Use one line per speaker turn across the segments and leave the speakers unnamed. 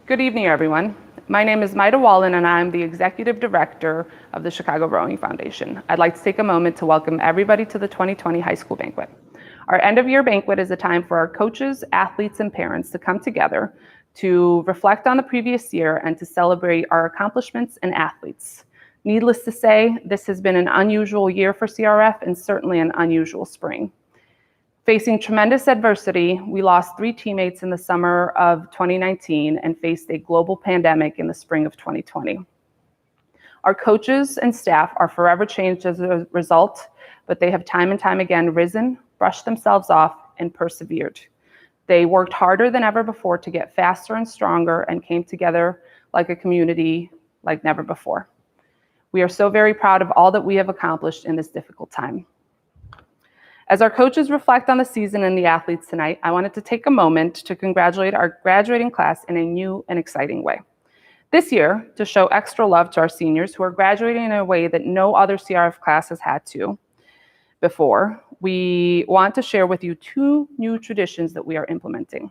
Good evening, everyone. My name is Maida Wallen, and I'm the Executive Director of the Chicago Rowing Foundation. I'd like to take a moment to welcome everybody to the 2020 High School Banquet. Our end-of-year banquet is a time for our coaches, athletes, and parents to come together to reflect on the previous year and to celebrate our accomplishments and athletes. Needless to say, this has been an unusual year for CRF and certainly an unusual spring. Facing tremendous adversity, we lost 3 teammates in the summer of 2019 and faced a global pandemic in the spring of 2020. Our coaches and staff are forever changed as a result, but they have time and time again risen, brushed themselves off, and persevered. They worked harder than ever before to get faster and stronger and came together like a community like never before. We are so very proud of all that we have accomplished in this difficult time. As our coaches reflect on the season and the athletes tonight, I wanted to take a moment to congratulate our graduating class in a new and exciting way. This year, to show extra love to our seniors who are graduating in a way that no other CRF class has had to before, we want to share with you 2 new traditions that we are implementing.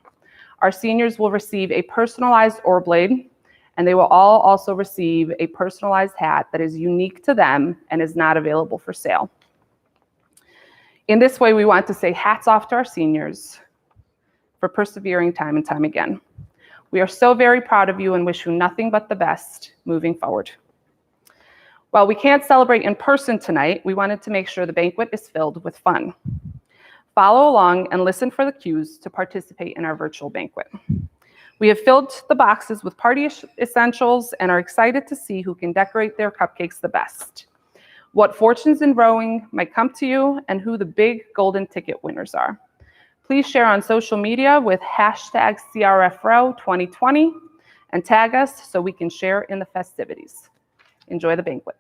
Our seniors will receive a personalized oar blade, and they will all also receive a personalized hat that is unique to them and is not available for sale. In this way, we want to say hats off to our seniors for persevering time and time again. We are so very proud of you and wish you nothing but the best moving forward. While we can't celebrate in person tonight, we wanted to make sure the banquet is filled with fun. Follow along and listen for the cues to participate in our virtual banquet. We have filled the boxes with party essentials and are excited to see who can decorate their cupcakes the best, what fortunes in rowing might come to you, and who the big golden ticket winners are. Please share on social media with hashtag CRFRow2020 and tag us so we can share in the festivities. Enjoy the banquet.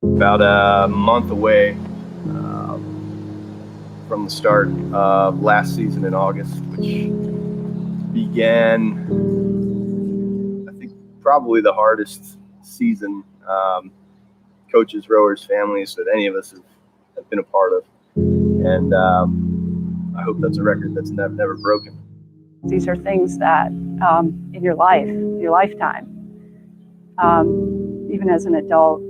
About a month away from the start of last season in August, which began, I think, probably the hardest season coaches, rowers, families that any of us have been a part of. And I hope that's a record that's never broken.
These are things that in your life, your lifetime, even as an adult,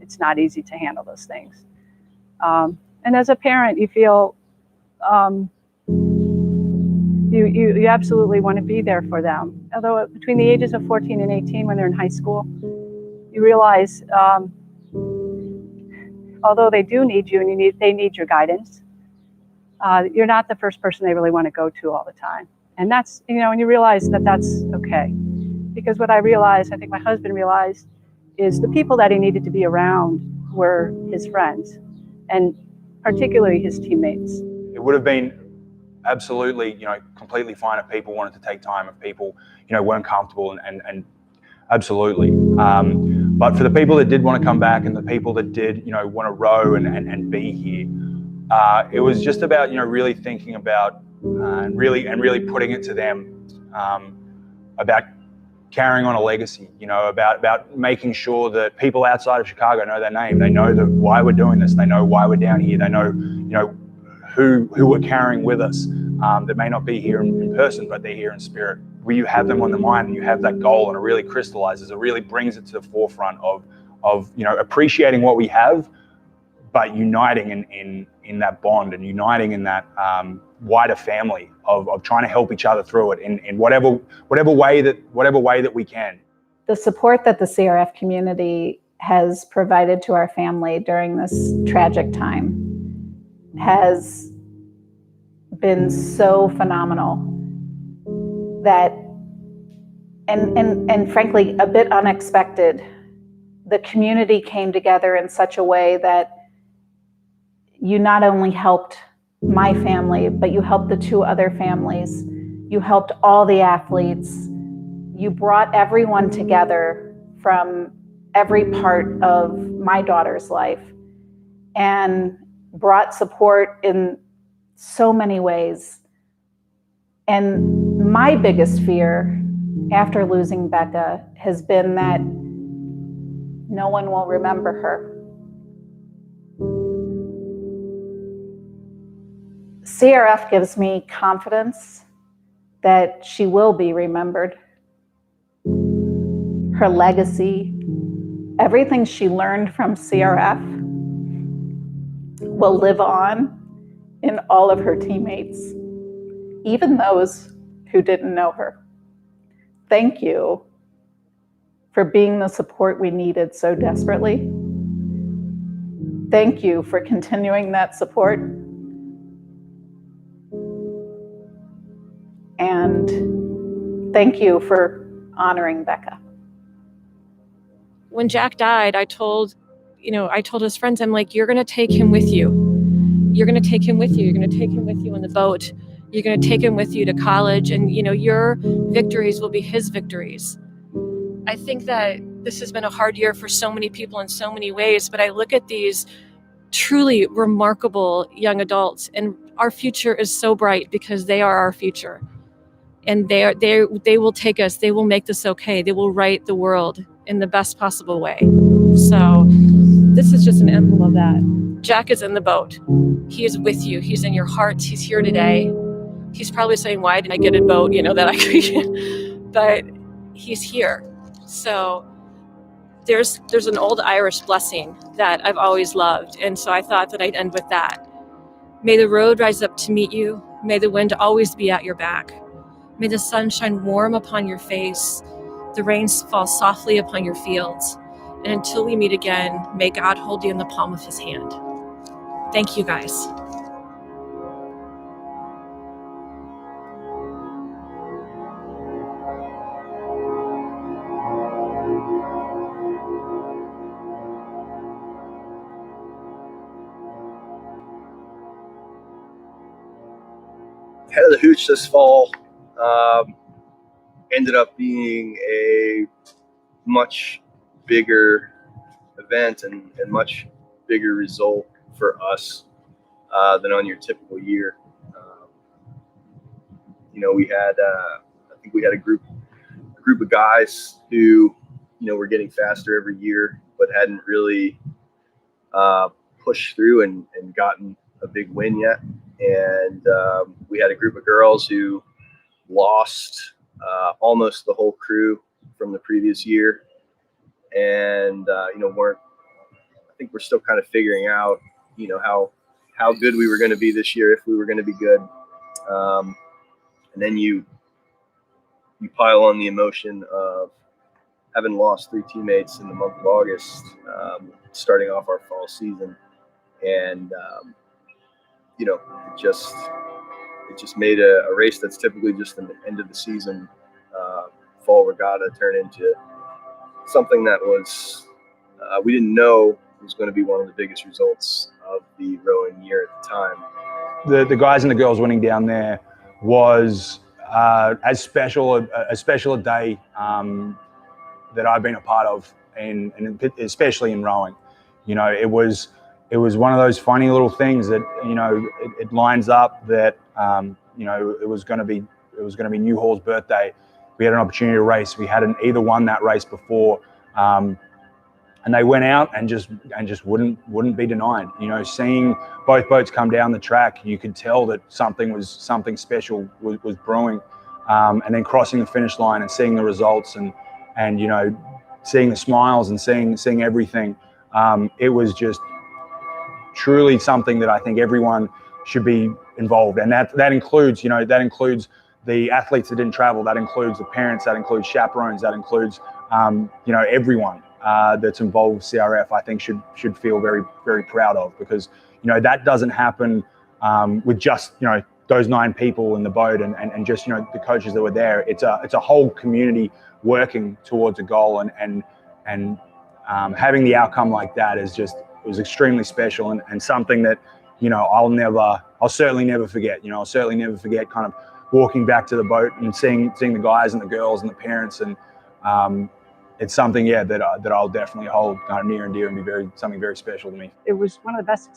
it's not easy to handle those things. And as a parent, you feel you absolutely want to be there for them. Although between the ages of 14 and 18, when they're in high school, you realize, although they do need you and they need your guidance, you're not the first person they really want to go to all the time. And that's, and you realize that that's okay. Because what I realized, I think my husband realized, is the people that he needed to be around were his friends, and particularly his teammates.
It would have been absolutely, completely fine if people wanted to take time, if people, weren't comfortable and absolutely. But for the people that did want to come back and the people that did, want to row and be here, it was just about, really thinking about and really putting it to them about carrying on a legacy, about making sure that people outside of Chicago know their name. They know why we're doing this. They know why we're down here. They know, who we're carrying with us that may not be here in person, but they're here in spirit. Where you have them on the mind and you have that goal and it really crystallizes, it really brings it to the forefront of appreciating what we have, but uniting in that bond and uniting in that wider family of trying to help each other through it in whatever way that we can.
The support that the CRF community has provided to our family during this tragic time has been so phenomenal that and frankly, a bit unexpected. The community came together in such a way that you not only helped my family, but you helped the 2 other families. You helped all the athletes. You brought everyone together from every part of my daughter's life and brought support in so many ways. And my biggest fear after losing Becca has been that no one will remember her. CRF gives me confidence that she will be remembered. Her legacy, everything she learned from CRF will live on in all of her teammates, even those who didn't know her. Thank you for being the support we needed so desperately. Thank you for continuing that support. And thank you for honoring Becca.
When Jack died, I told his friends, I'm like, you're going to take him with you. You're going to take him with you. You're going to take him with you on the boat. You're going to take him with you to college. And, your victories will be his victories. I think that this has been a hard year for so many people in so many ways, but I look at these truly remarkable young adults, and our future is so bright because they are our future. And they will take us, they will make this okay. They will right the world in the best possible way. So this is just an emblem of that. Jack is in the boat. He is with you. He's in your hearts. He's here today. He's probably saying, why didn't I get a boat, that I could, but he's here. So there's an old Irish blessing that I've always loved. And so I thought that I'd end with that. May the road rise up to meet you. May the wind always be at your back. May the sun shine warm upon your face, the rains fall softly upon your fields, and until we meet again, may God hold you in the palm of his hand. Thank you, guys.
Head of the Hooch this fall ended up being a much bigger event and much bigger result for us than on your typical year. We had I think we had a group of guys who were getting faster every year, but hadn't really pushed through and gotten a big win yet. And we had a group of girls who lost almost the whole crew from the previous year, and weren't. I think we're still kind of figuring out, how good we were going to be this year, if we were going to be good. And then you pile on the emotion of having lost 3 teammates in the month of August, starting off our fall season, and it just made a race that's typically just an end of the season fall regatta turn into something that was we didn't know was going to be one of the biggest results of the rowing year at the time.
The guys and the girls winning down there was as special a day that I've been a part of, and especially in rowing. It was one of those funny little things that it lines up that it was going to be Newhall's birthday. We had an opportunity to race. We hadn't either won that race before, and they went out and just wouldn't be denied. Seeing both boats come down the track, you could tell that something special was brewing, and then crossing the finish line and seeing the results and seeing the smiles and seeing everything. It was just truly something that I think everyone should be involved, and that includes the athletes that didn't travel, that includes the parents, that includes chaperones, that includes everyone that's involved with CRF. I think should feel very, very proud of, because that doesn't happen with just those 9 people in the boat and just the coaches that were there. It's a whole community working towards a goal, and having the outcome like that is just, it was extremely special, and something that, you know, I'll certainly never forget. You know, I'll certainly never forget kind of walking back to the boat and seeing the guys and the girls and the parents, and it's something, yeah, that I'll definitely hold kind of near and dear and be something very special to me.
It was one of the best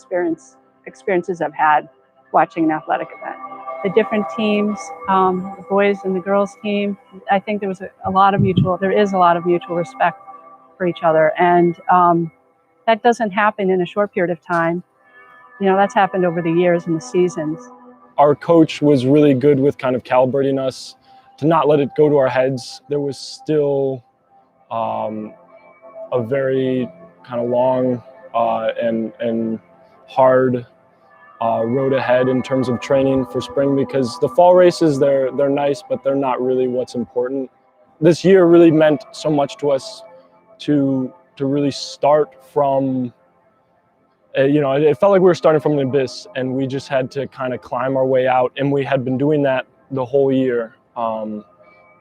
experiences I've had watching an athletic event. The different teams, the boys and the girls team, I think there is a lot of mutual respect for each other, and that doesn't happen in a short period of time. You know, that's happened over the years and the seasons.
Our coach was really good with kind of calibrating us to not let it go to our heads. There was still a very kind of long and hard road ahead in terms of training for spring, because the fall races, they're nice, but they're not really what's important. This year really meant so much to us to really start from, you know, it felt like we were starting from an abyss, and we just had to kind of climb our way out, and we had been doing that the whole year.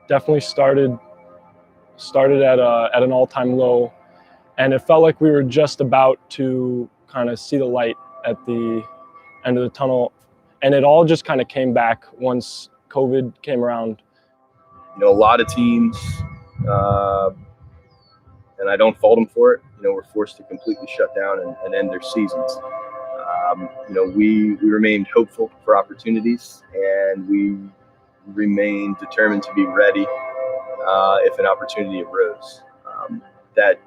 Definitely started at an all-time low, and it felt like we were just about to kind of see the light at the end of the tunnel, and it all just kind of came back once COVID came around.
You know, a lot of teams, and I don't fault them for it, you know, were forced to completely shut down and end their seasons. You know, we remained hopeful for opportunities, and we remained determined to be ready if an opportunity arose. That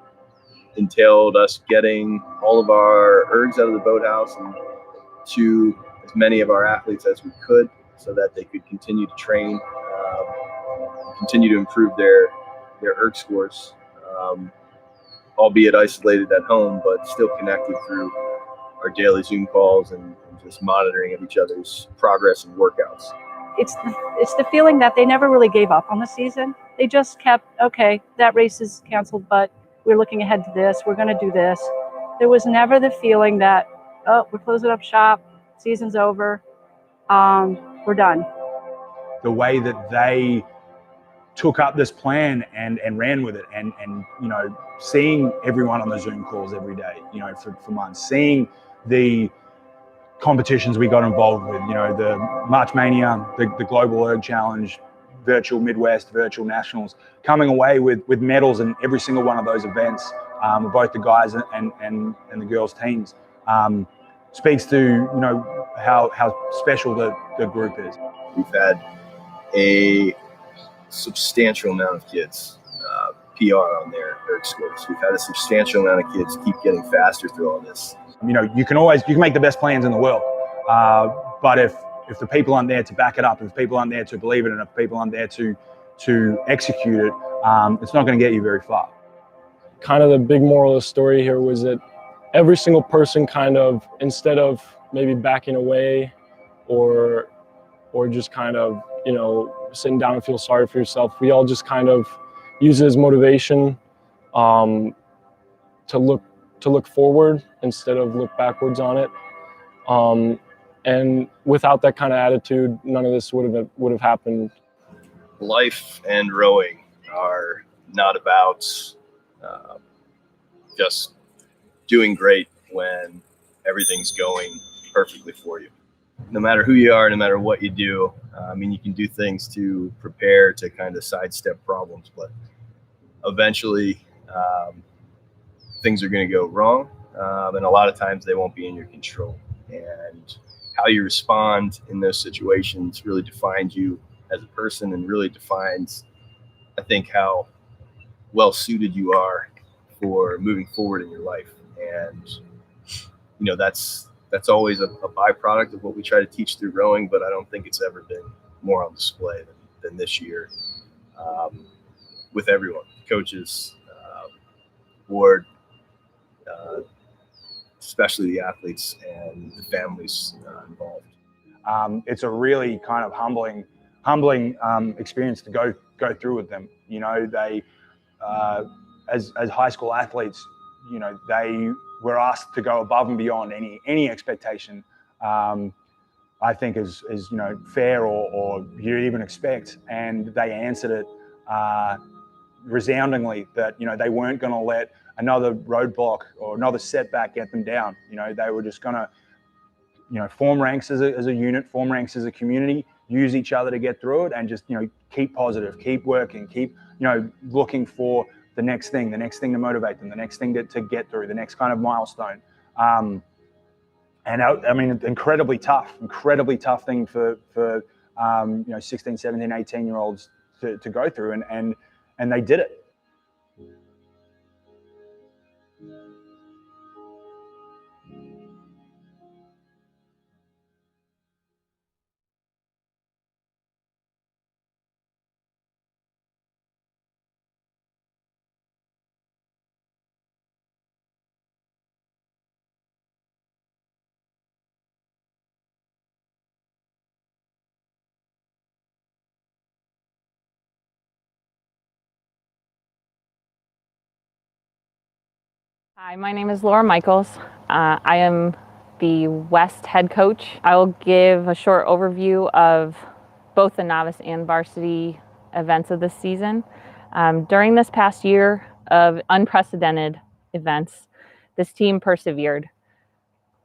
entailed us getting all of our ergs out of the boathouse and to as many of our athletes as we could, so that they could continue to train, continue to improve their erg scores, albeit isolated at home, but still connected through our daily Zoom calls and just monitoring of each other's progress and workouts.
It's the feeling that they never really gave up on the season. They just kept, okay, that race is canceled, but we're looking ahead to this, we're going to do this. There was never the feeling that, oh, we're closing up shop, season's over, we're done.
The way that they took up this plan and ran with it, and you know, seeing everyone on the Zoom calls every day, you know, for months, seeing the competitions we got involved with, you know, the March Mania, the Global Erg Challenge, Virtual Midwest, Virtual Nationals, coming away with medals in every single one of those events, both the guys and the girls teams, speaks to, you know, how special the group is.
We've had a substantial amount of kids PR on their erg scores. We've had a substantial amount of kids keep getting faster through all this.
You know, you can make the best plans in the world, but if the people aren't there to back it up, if people aren't there to believe it, and if people aren't there to execute it, it's not going to get you very far.
Kind of the big moral of the story here was that every single person kind of, instead of maybe backing away or just kind of, you know, sitting down and feel sorry for yourself, we all just kind of use it as motivation to look forward instead of look backwards on it. And without that kind of attitude, none of this would have happened.
Life and rowing are not about just doing great when everything's going perfectly for you. No matter who you are, no matter what you do, I mean, you can do things to prepare to kind of sidestep problems, but eventually things are going to go wrong, and a lot of times they won't be in your control. And how you respond in those situations really defines you as a person, and really defines, I think, how well suited you are for moving forward in your life. And you know, that's always a byproduct of what we try to teach through rowing, but I don't think it's ever been more on display than this year, with everyone, coaches, board, especially the athletes and the families involved.
It's a really kind of humbling experience to go through with them. You know, they as high school athletes, you know, they were asked to go above and beyond any expectation, I think is you know, fair or you'd even expect, and they answered it resoundingly that, they weren't going to let another roadblock or another setback get them down. They were just going to, form ranks as a unit, form ranks as a community, use each other to get through it, and just, keep positive, keep working, keep, looking for the next thing to motivate them, the next thing to get through, the next kind of milestone. Incredibly tough thing for 16, 17, 18-year-olds to go through, and they did it.
Hi, my name is Laura Michaels. I am the West head coach. I will give a short overview of both the novice and varsity events of this season. During this past year of unprecedented events, this team persevered.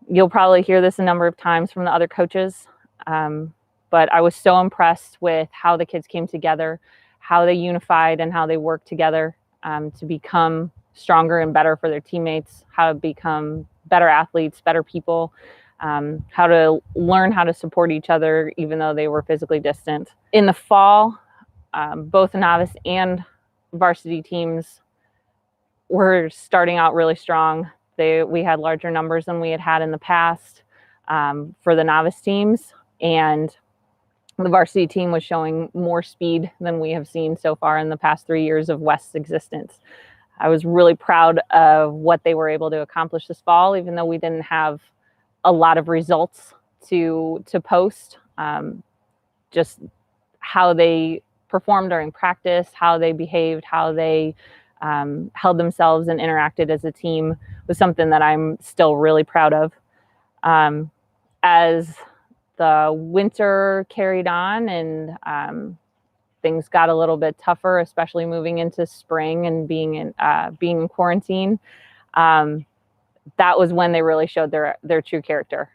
You'll probably hear this a number of times from the other coaches, but I was so impressed with how the kids came together, how they unified and how they worked together to become stronger and better for their teammates, how to become better athletes, better people, how to learn how to support each other even though they were physically distant. In the fall, both novice and varsity teams were starting out really strong. We had larger numbers than we had in the past for the novice teams, and the varsity team was showing more speed than we have seen so far in the past 3 years of West's existence. I was really proud of what they were able to accomplish this fall, even though we didn't have a lot of results to post. Just how they performed during practice, how they behaved, how they held themselves and interacted as a team was something that I'm still really proud of. As the winter carried on and things got a little bit tougher, especially moving into spring and being in quarantine. That was when they really showed their true character.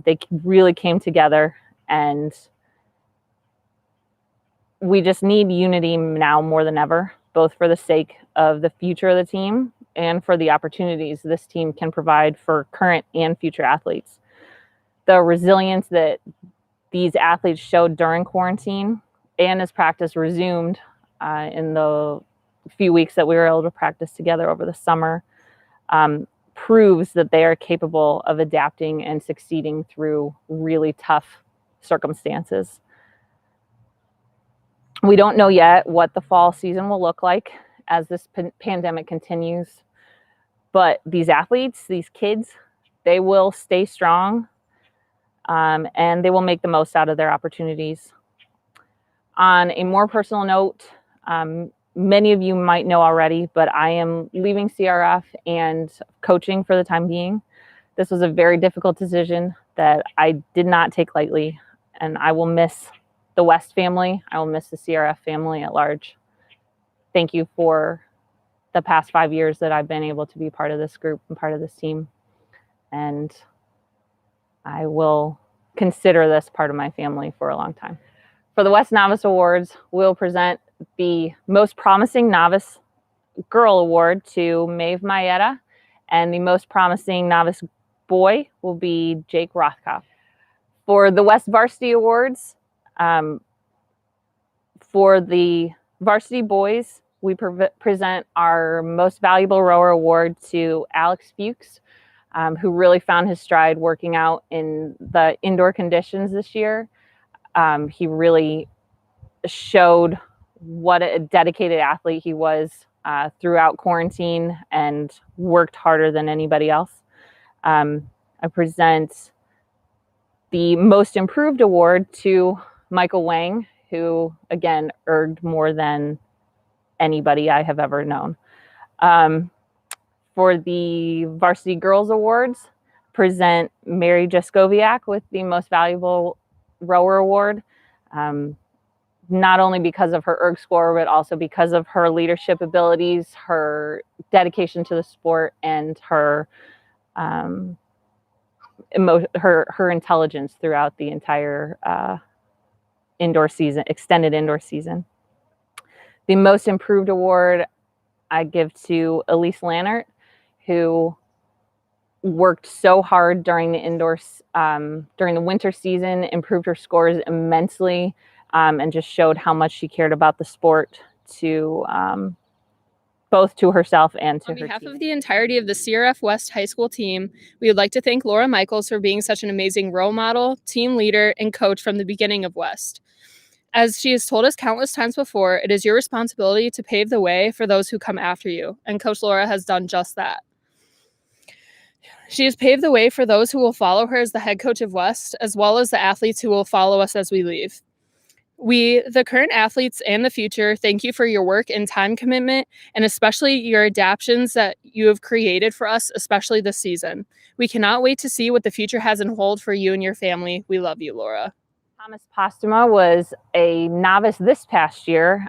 They really came together, and we just need unity now more than ever, both for the sake of the future of the team and for the opportunities this team can provide for current and future athletes. The resilience that these athletes showed during quarantine and as practice resumed in the few weeks that we were able to practice together over the summer proves that they are capable of adapting and succeeding through really tough circumstances. We don't know yet what the fall season will look like as this pandemic continues, but these athletes, these kids, they will stay strong and they will make the most out of their opportunities. On a more personal note, many of you might know already, but I am leaving CRF and coaching for the time being. This was a very difficult decision that I did not take lightly, and I will miss the West family. I will miss the CRF family at large. Thank you for the past 5 years that I've been able to be part of this group and part of this team. And I will consider this part of my family for a long time. For the West Novice Awards, we'll present the Most Promising Novice Girl Award to Maeve Maeda, and the Most Promising Novice Boy will be Jake Rothkopf. For the West Varsity Awards, for the varsity boys, we present our Most Valuable Rower Award to Alex Fuchs, who really found his stride working out in the indoor conditions this year. He really showed what a dedicated athlete he was throughout quarantine and worked harder than anybody else. I present the Most Improved Award to Michael Wang, who, again, earned more than anybody I have ever known. For the Varsity Girls Awards, present Mary Jaskowiak with the Most Valuable Rower Award. not only because of her ERG score, but also because of her leadership abilities, her dedication to the sport, and her her intelligence throughout the entire indoor season, extended indoor season. The most improved award I give to Elise Lannert, who worked so hard during the during the winter season, improved her scores immensely, and just showed how much she cared about the sport to both to herself and to her team.
On behalf of the entirety of the CRF West High School team, we would like to thank Laura Michaels for being such an amazing role model, team leader, and coach from the beginning of West. As she has told us countless times before, it is your responsibility to pave the way for those who come after you, and Coach Laura has done just that. She has paved the way for those who will follow her as the head coach of West, as well as the athletes who will follow us as we leave. We, the current athletes and the future, thank you for your work and time commitment, and especially your adaptations that you have created for us, especially this season. We cannot wait to see what the future has in hold for you and your family. We love you, Laura.
Thomas Postuma was a novice this past year,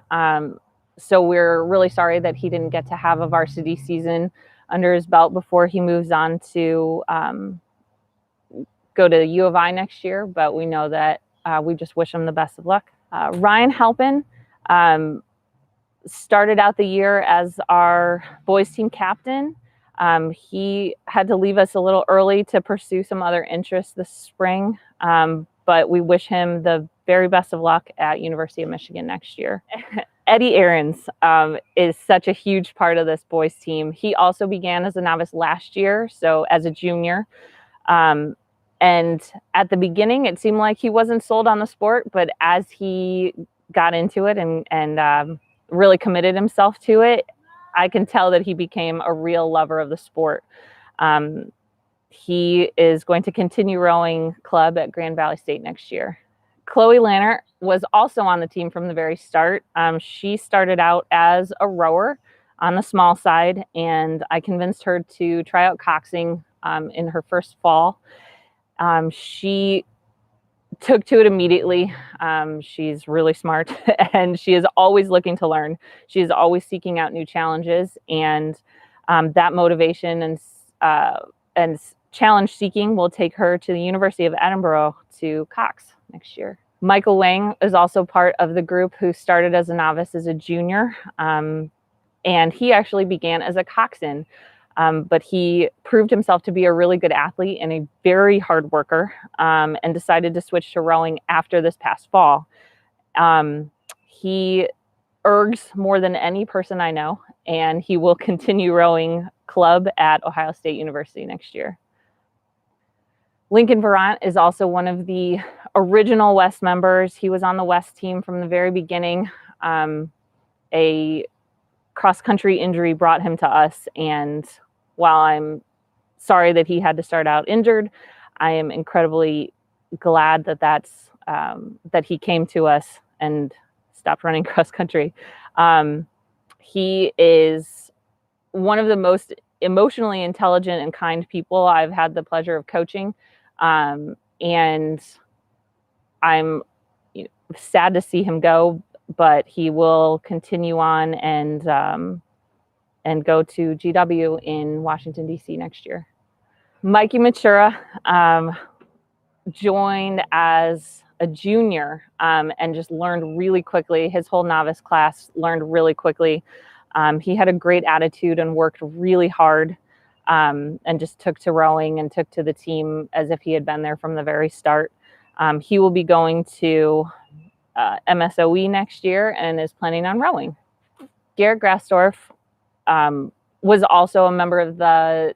so we're really sorry that he didn't get to have a varsity season under his belt before he moves on to go to U of I next year, but we know that we just wish him the best of luck. Ryan Halpin started out the year as our boys team captain. He had to leave us a little early to pursue some other interests this spring, but we wish him the very best of luck at University of Michigan next year. Eddie Ahrens is such a huge part of this boys team. He also began as a novice last year, so as a junior. And at the beginning, it seemed like he wasn't sold on the sport, but as he got into it and really committed himself to it, I can tell that he became a real lover of the sport. He is going to continue rowing club at Grand Valley State next year. Chloe Lannert was also on the team from the very start. She started out as a rower on the small side, and I convinced her to try out coxing in her first fall. She took to it immediately. She's really smart and she is always looking to learn. She is always seeking out new challenges, and that motivation and challenge seeking will take her to the University of Edinburgh to cox next year. Michael Wang is also part of the group who started as a novice as a junior, and he actually began as a coxswain. But he proved himself to be a really good athlete and a very hard worker, and decided to switch to rowing after this past fall. He ergs more than any person I know, and he will continue rowing club at Ohio State University next year. Lincoln Varant is also one of the original West members. He was on the West team from the very beginning. A cross-country injury brought him to us, and while I'm sorry that he had to start out injured, I am incredibly glad that that he came to us and stopped running cross-country. He is one of the most emotionally intelligent and kind people I've had the pleasure of coaching, and I'm sad to see him go, but he will continue on and go to GW in Washington, D.C. next year. Mikey Matura joined as a junior and just learned really quickly. His whole novice class learned really quickly. He had a great attitude and worked really hard, and just took to rowing and took to the team as if he had been there from the very start. He will be going to MSOE next year and is planning on rowing. Garrett Grassdorf was also a member of the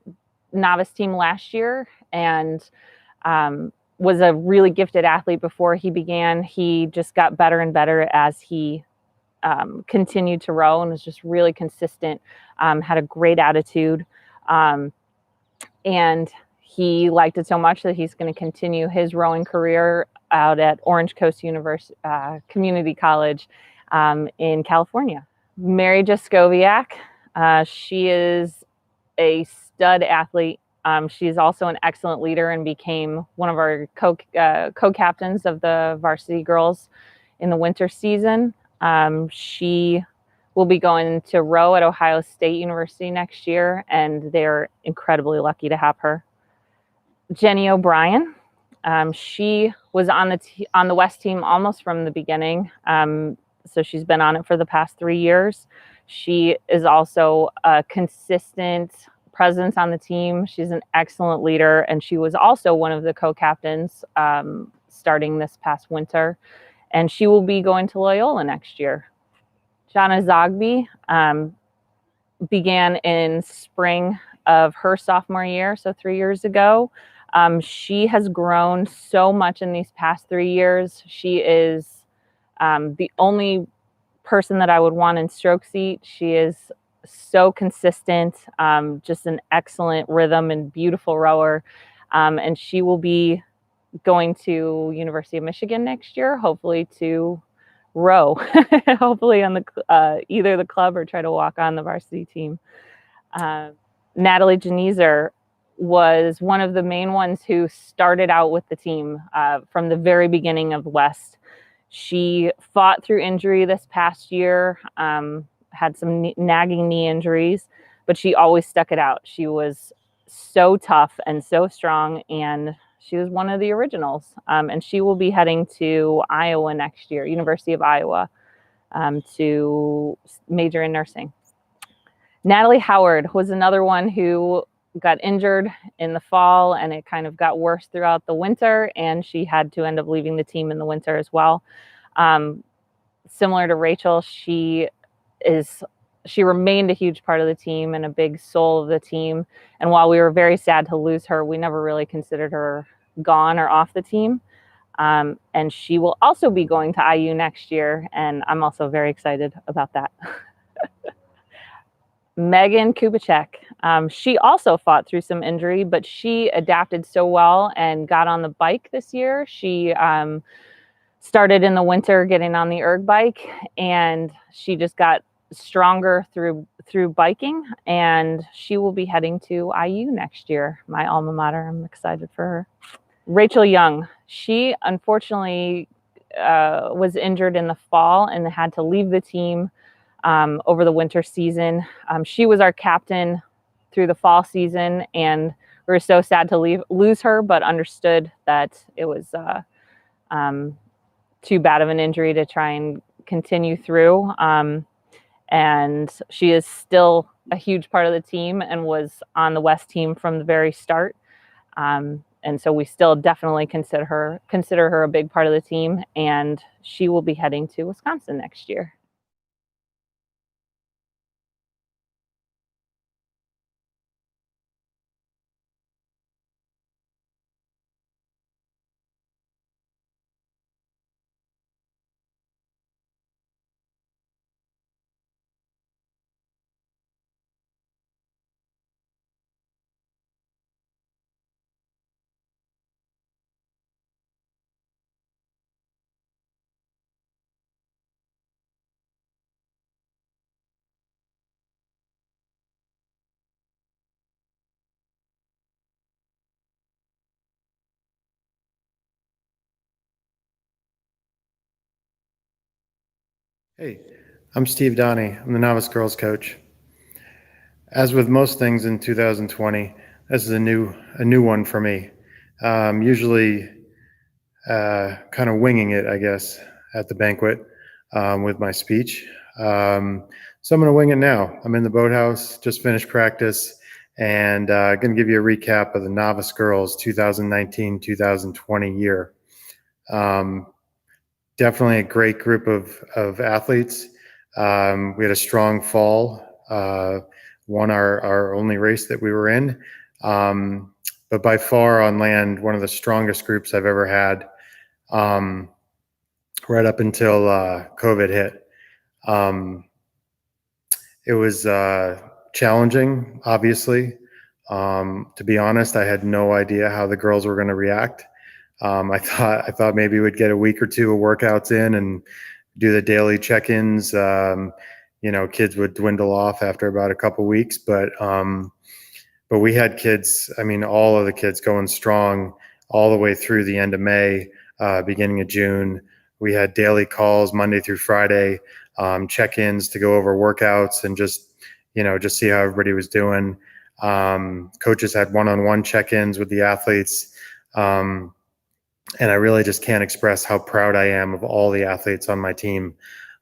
novice team last year, and was a really gifted athlete before he began. He just got better and better as he continued to row, and was just really consistent, had a great attitude, and he liked it so much that he's going to continue his rowing career out at Orange Coast University Community College in California. Mary Jaskowiak, she is a stud athlete. She is also an excellent leader and became one of our co-captains of the varsity girls in the winter season. She will be going to row at Ohio State University next year, and they're incredibly lucky to have her. Jenny O'Brien, she was on the West team almost from the beginning, so she's been on it for the past 3 years. She is also a consistent presence on the team. She's an excellent leader, and she was also one of the co-captains starting this past winter, and she will be going to Loyola next year. Jana Zogby began in spring of her sophomore year, so 3 years ago. She has grown so much in these past 3 years. She is the only person that I would want in stroke seat. She is so consistent, just an excellent rhythm and beautiful rower. And she will be going to University of Michigan next year, hopefully to row, hopefully on the either the club or try to walk on the varsity team. Natalie Geneser was one of the main ones who started out with the team from the very beginning of West. She fought through injury this past year, had some nagging knee injuries, but she always stuck it out. She was so tough and so strong, and she was one of the originals. And she will be heading to Iowa next year, University of Iowa, to major in nursing. Natalie Howard was another one who got injured in the fall, and it kind of got worse throughout the winter, and she had to end up leaving the team in the winter as well. Similar to Rachel, she remained a huge part of the team and a big soul of the team. And while we were very sad to lose her, we never really considered her gone or off the team. And she will also be going to IU next year, and I'm also very excited about that. Megan Kubicek. She also fought through some injury, but she adapted so well and got on the bike this year. She started in the winter getting on the erg bike, and she just got stronger through biking, and she will be heading to IU next year, my alma mater. I'm excited for her. Rachel Young. She unfortunately was injured in the fall and had to leave the team over the winter season. She was our captain through the fall season, and we were so sad to lose her, but understood that it was too bad of an injury to try and continue through. And she is still a huge part of the team and was on the West team from the very start. And so we still definitely consider her a big part of the team, and she will be heading to Wisconsin next year.
Hey, I'm Steve Donnie. I'm the novice girls coach. As with most things in 2020, this is a new one for me. Usually kind of winging it, I guess, at the banquet with my speech. So I'm going to wing it now. I'm in the boathouse, just finished practice, and going to give you a recap of the novice girls 2019-2020 year. Definitely a great group of athletes. We had a strong fall, won our only race that we were in. But by far on land, one of the strongest groups I've ever had, right up until COVID hit. It was challenging, obviously. To be honest, I had no idea how the girls were going to react. I thought maybe we'd get a week or two of workouts in and do the daily check-ins. Kids would dwindle off after about a couple weeks, but we had kids. I mean, all of the kids going strong all the way through the end of May, beginning of June. We had daily calls Monday through Friday, check-ins to go over workouts and just see how everybody was doing. Coaches had one-on-one check-ins with the athletes. And I really just can't express how proud I am of all the athletes on my team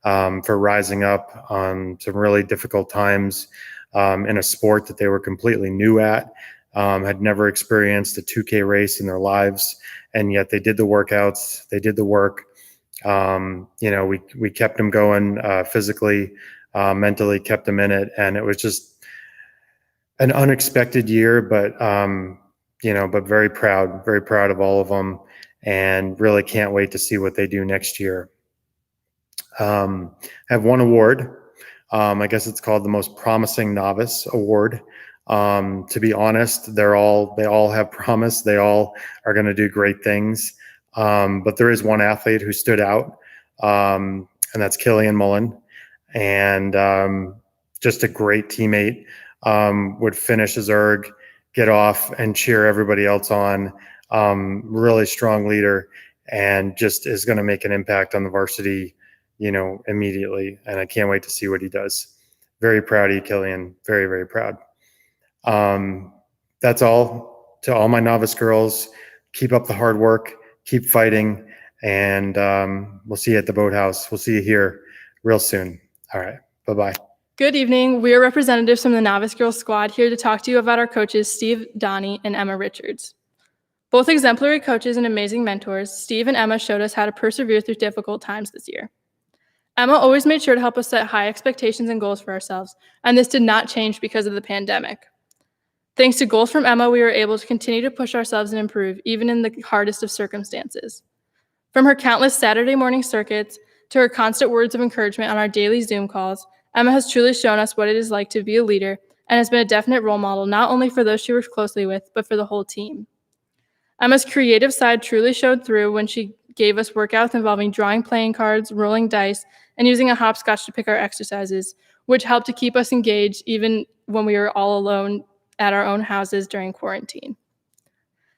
for rising up on some really difficult times in a sport that they were completely new at, had never experienced a 2K race in their lives, and yet they did the workouts, they did the work. We kept them going physically, mentally, kept them in it, and it was just an unexpected year, but very proud of all of them, and really can't wait to see what they do next year. Have one award. I guess it's called the Most Promising Novice Award. To be honest, they all have promise. They all are going to do great things. But there is one athlete who stood out, and that's Killian Mullen. And just a great teammate, would finish his erg, get off and cheer everybody else on. Really strong leader, and just is going to make an impact on the varsity, immediately. And I can't wait to see what he does. Very proud of you, Killian. Very, very proud. That's all. To all my novice girls, keep up the hard work, keep fighting, and we'll see you at the boathouse. We'll see you here real soon. All right. Bye-bye.
Good evening. We are representatives from the Novice Girls Squad here to talk to you about our coaches, Steve Donnie and Emma Richards. Both exemplary coaches and amazing mentors, Steve and Emma showed us how to persevere through difficult times this year. Emma always made sure to help us set high expectations and goals for ourselves, and this did not change because of the pandemic. Thanks to goals from Emma, we were able to continue to push ourselves and improve, even in the hardest of circumstances. From her countless Saturday morning circuits to her constant words of encouragement on our daily Zoom calls, Emma has truly shown us what it is like to be a leader and has been a definite role model not only for those she works closely with, but for the whole team. Emma's creative side truly showed through when she gave us workouts involving drawing playing cards, rolling dice, and using a hopscotch to pick our exercises, which helped to keep us engaged even when we were all alone at our own houses during quarantine.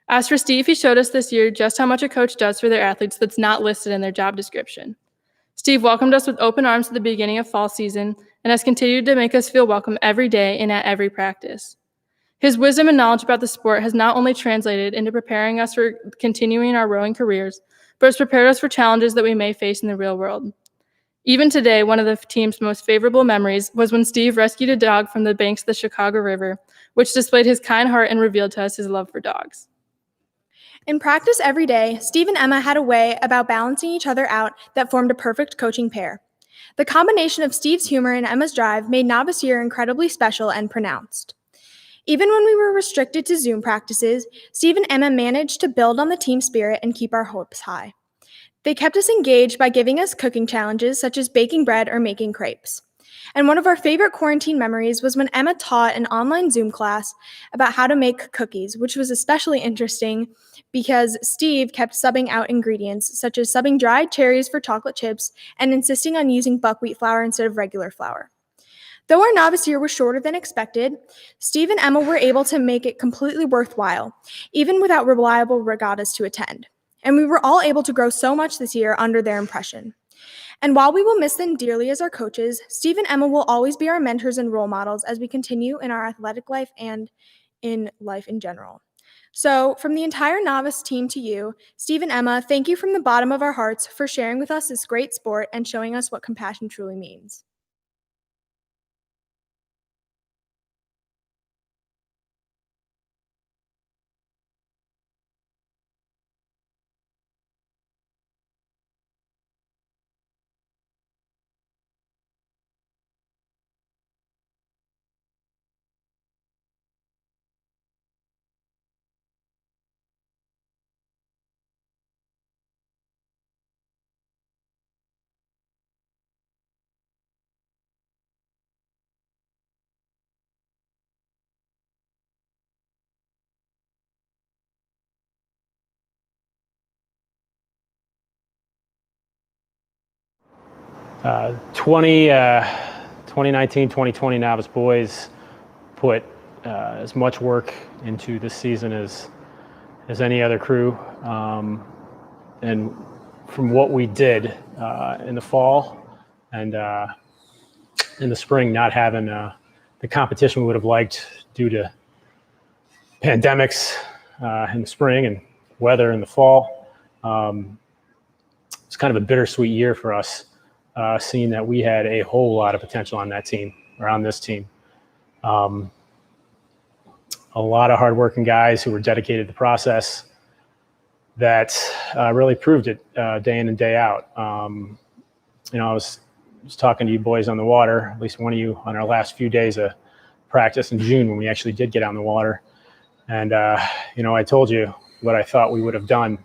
As for Steve, he showed us this year just how much a coach does for their athletes that's not listed in their job description. Steve welcomed us with open arms at the beginning of fall season and has continued to make us feel welcome every day and at every practice. His wisdom and knowledge about the sport has not only translated into preparing us for continuing our rowing careers, but has prepared us for challenges that we may face in the real world. Even today, one of the team's most favorable memories was when Steve rescued a dog from the banks of the Chicago River, which displayed his kind heart and revealed to us his love for dogs.
In practice every day, Steve and Emma had a way about balancing each other out that formed a perfect coaching pair. The combination of Steve's humor and Emma's drive made novice year incredibly special and pronounced. Even when we were restricted to Zoom practices, Steve and Emma managed to build on the team spirit and keep our hopes high. They kept us engaged by giving us cooking challenges such as baking bread or making crepes. And one of our favorite quarantine memories was when Emma taught an online Zoom class about how to make cookies, which was especially interesting because Steve kept subbing out ingredients, such as subbing dried cherries for chocolate chips and insisting on using buckwheat flour instead of regular flour. Though our novice year was shorter than expected, Steve and Emma were able to make it completely worthwhile, even without reliable regattas to attend. And we were all able to grow so much this year under their impression. And while we will miss them dearly as our coaches, Steve and Emma will always be our mentors and role models as we continue in our athletic life and in life in general. So, from the entire novice team to you, Steve and Emma, thank you from the bottom of our hearts for sharing with us this great sport and showing us what compassion truly means.
Uh, 2019, 2020 novice boys put as much work into this season as any other crew, and from what we did in the fall and in the spring, not having the competition we would have liked due to pandemics in the spring and weather in the fall. It's kind of a bittersweet year for us, seeing that we had a whole lot of potential on that team, or on this team. A lot of hardworking guys who were dedicated to the process that really proved it day in and day out. I was talking to you boys on the water, at least one of you, on our last few days of practice in June when we actually did get on the water. And, I told you what I thought we would have done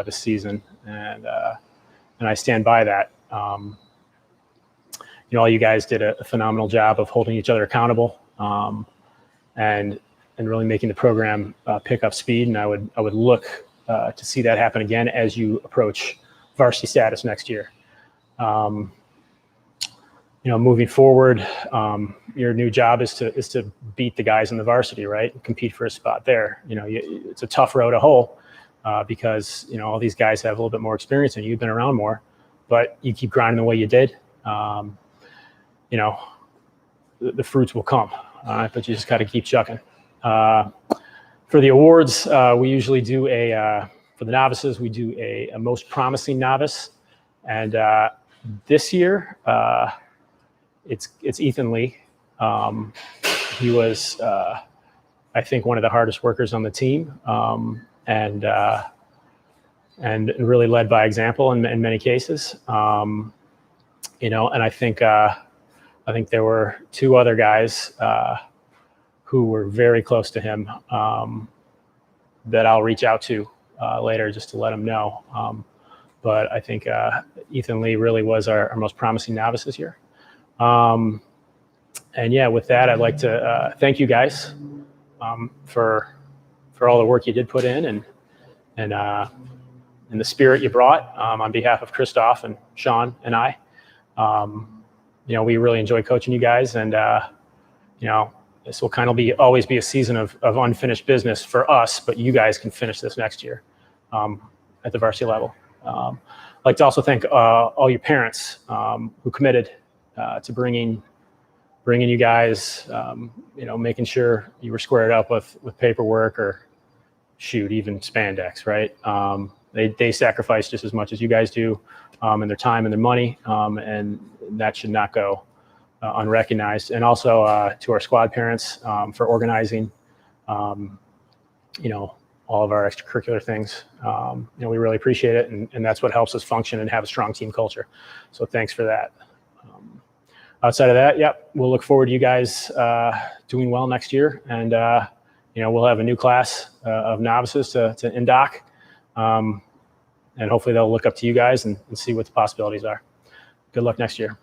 this season, and I stand by that. All you guys did a phenomenal job of holding each other accountable, and really making the program pick up speed. And I would look to see that happen again as you approach varsity status next year. Moving forward, your new job is to beat the guys in the varsity, right? Compete for a spot there. It's a tough road to hoe because all these guys have a little bit more experience and you've been around more, but you keep grinding the way you did. The fruits will come, but you just got to keep chucking. For the awards, we usually do for the novices, we do a most promising novice, and this year it's Ethan Lee. He was, I think, one of the hardest workers on the team, and really led by example in many cases. And I think there were two other guys who were very close to him that I'll reach out to later just to let them know. But I think Ethan Lee really was our most promising novice this year. And yeah, with that, I'd like to thank you guys for all the work you did put in and the spirit you brought on behalf of Christoph and Sean and I. We really enjoy coaching you guys, and this will kind of always be a season of unfinished business for us, but you guys can finish this next year at the varsity level. I'd like to also thank all your parents who committed to bringing you guys, making sure you were squared up with paperwork or even spandex, right? They sacrifice just as much as you guys do in their time and their money, and that should not go unrecognized. And also to our squad parents for organizing, all of our extracurricular things. We really appreciate it, and that's what helps us function and have a strong team culture. So thanks for that. Outside of that, yep, we'll look forward to you guys doing well next year, and we'll have a new class of novices to indoc, and hopefully they'll look up to you guys and see what the possibilities are. Good luck next year.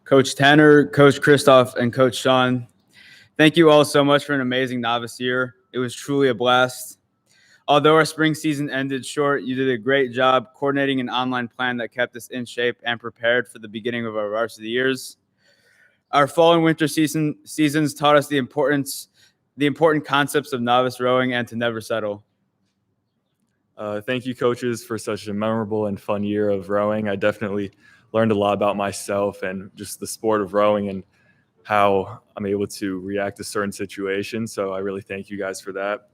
Coach Tanner, Coach Christoph, and Coach Sean, thank you all so much for an amazing novice year. It was truly a blast. Although our spring season ended short, you did a great job coordinating an online plan that kept us in shape and prepared for the beginning of our varsity years. Our fall and winter seasons taught us the important concepts of novice rowing and to never settle.
Thank you, coaches, for such a memorable and fun year of rowing. I definitely learned a lot about myself and just the sport of rowing and how I'm able to react to certain situations. So I really thank you guys for that.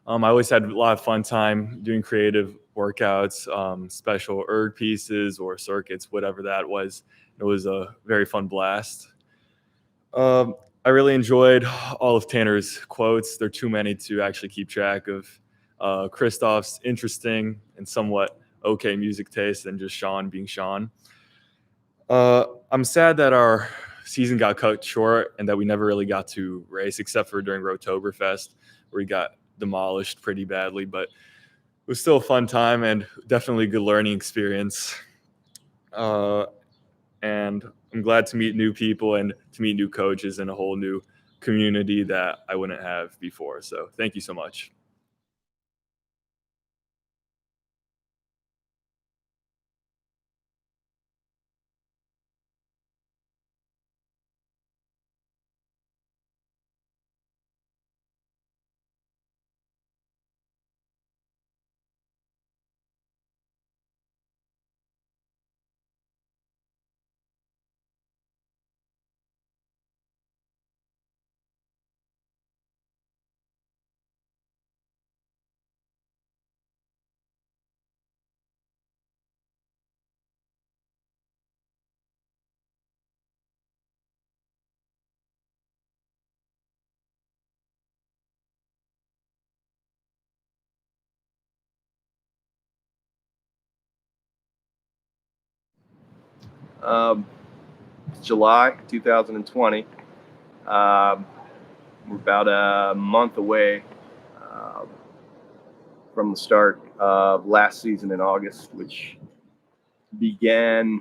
I always had a lot of fun time doing creative workouts, special erg pieces or circuits, whatever that was. It was a very fun blast. I really enjoyed all of Tanner's quotes. There are too many to actually keep track of. Christoph's interesting and somewhat okay music taste, and just Sean being Sean. I'm sad that our season got cut short and that we never really got to race except for during Rotoberfest, where we got demolished pretty badly, but it was still a fun time and definitely a good learning experience. And I'm glad to meet new people and to meet new coaches in a whole new community that I wouldn't have before. So thank you so much.
July 2020. We're about a month away from the start of last season in August, which began,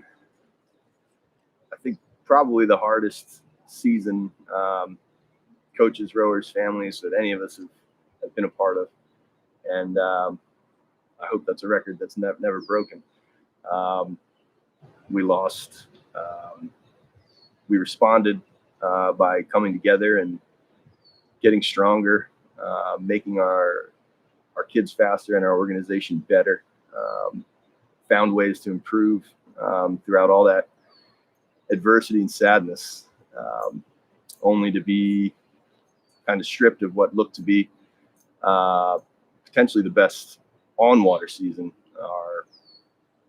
I think, probably the hardest season coaches, rowers, families that any of us have been a part of. And I hope that's a record that's never broken. We lost. We responded by coming together and getting stronger, making our kids faster and our organization better. Found ways to improve throughout all that adversity and sadness, only to be kind of stripped of what looked to be potentially the best on-water season our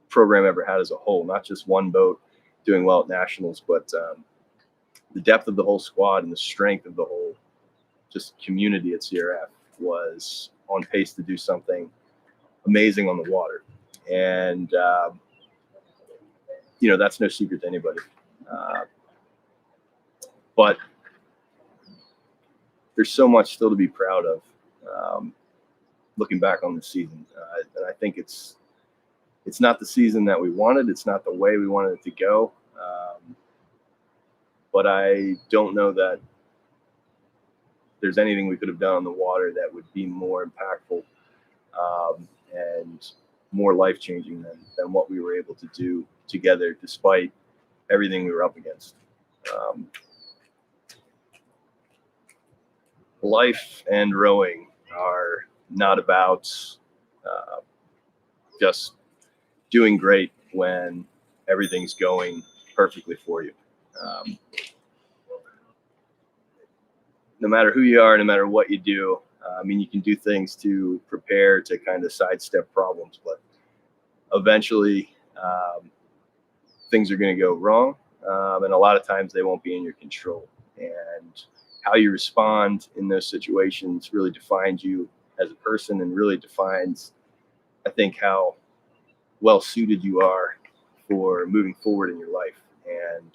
program ever had as a whole. Not just one boat doing well at nationals, but the depth of the whole squad and the strength of the whole just community at CRF was on pace to do something amazing on the water. And that's no secret to anybody. But there's so much still to be proud of looking back on the season. And I think it's not the season that we wanted. It's not the way we wanted it to go. But I don't know that there's anything we could have done on the water that would be more impactful and more life-changing than what we were able to do together, despite everything we were up against. Life and rowing are not about just doing great when everything's going perfectly for you. No matter who you are, no matter what you do, you can do things to prepare to kind of sidestep problems, but eventually things are going to go wrong, and a lot of times they won't be in your control. And how you respond in those situations really defines you as a person and really defines, I think, how well suited you are for moving forward in your life. And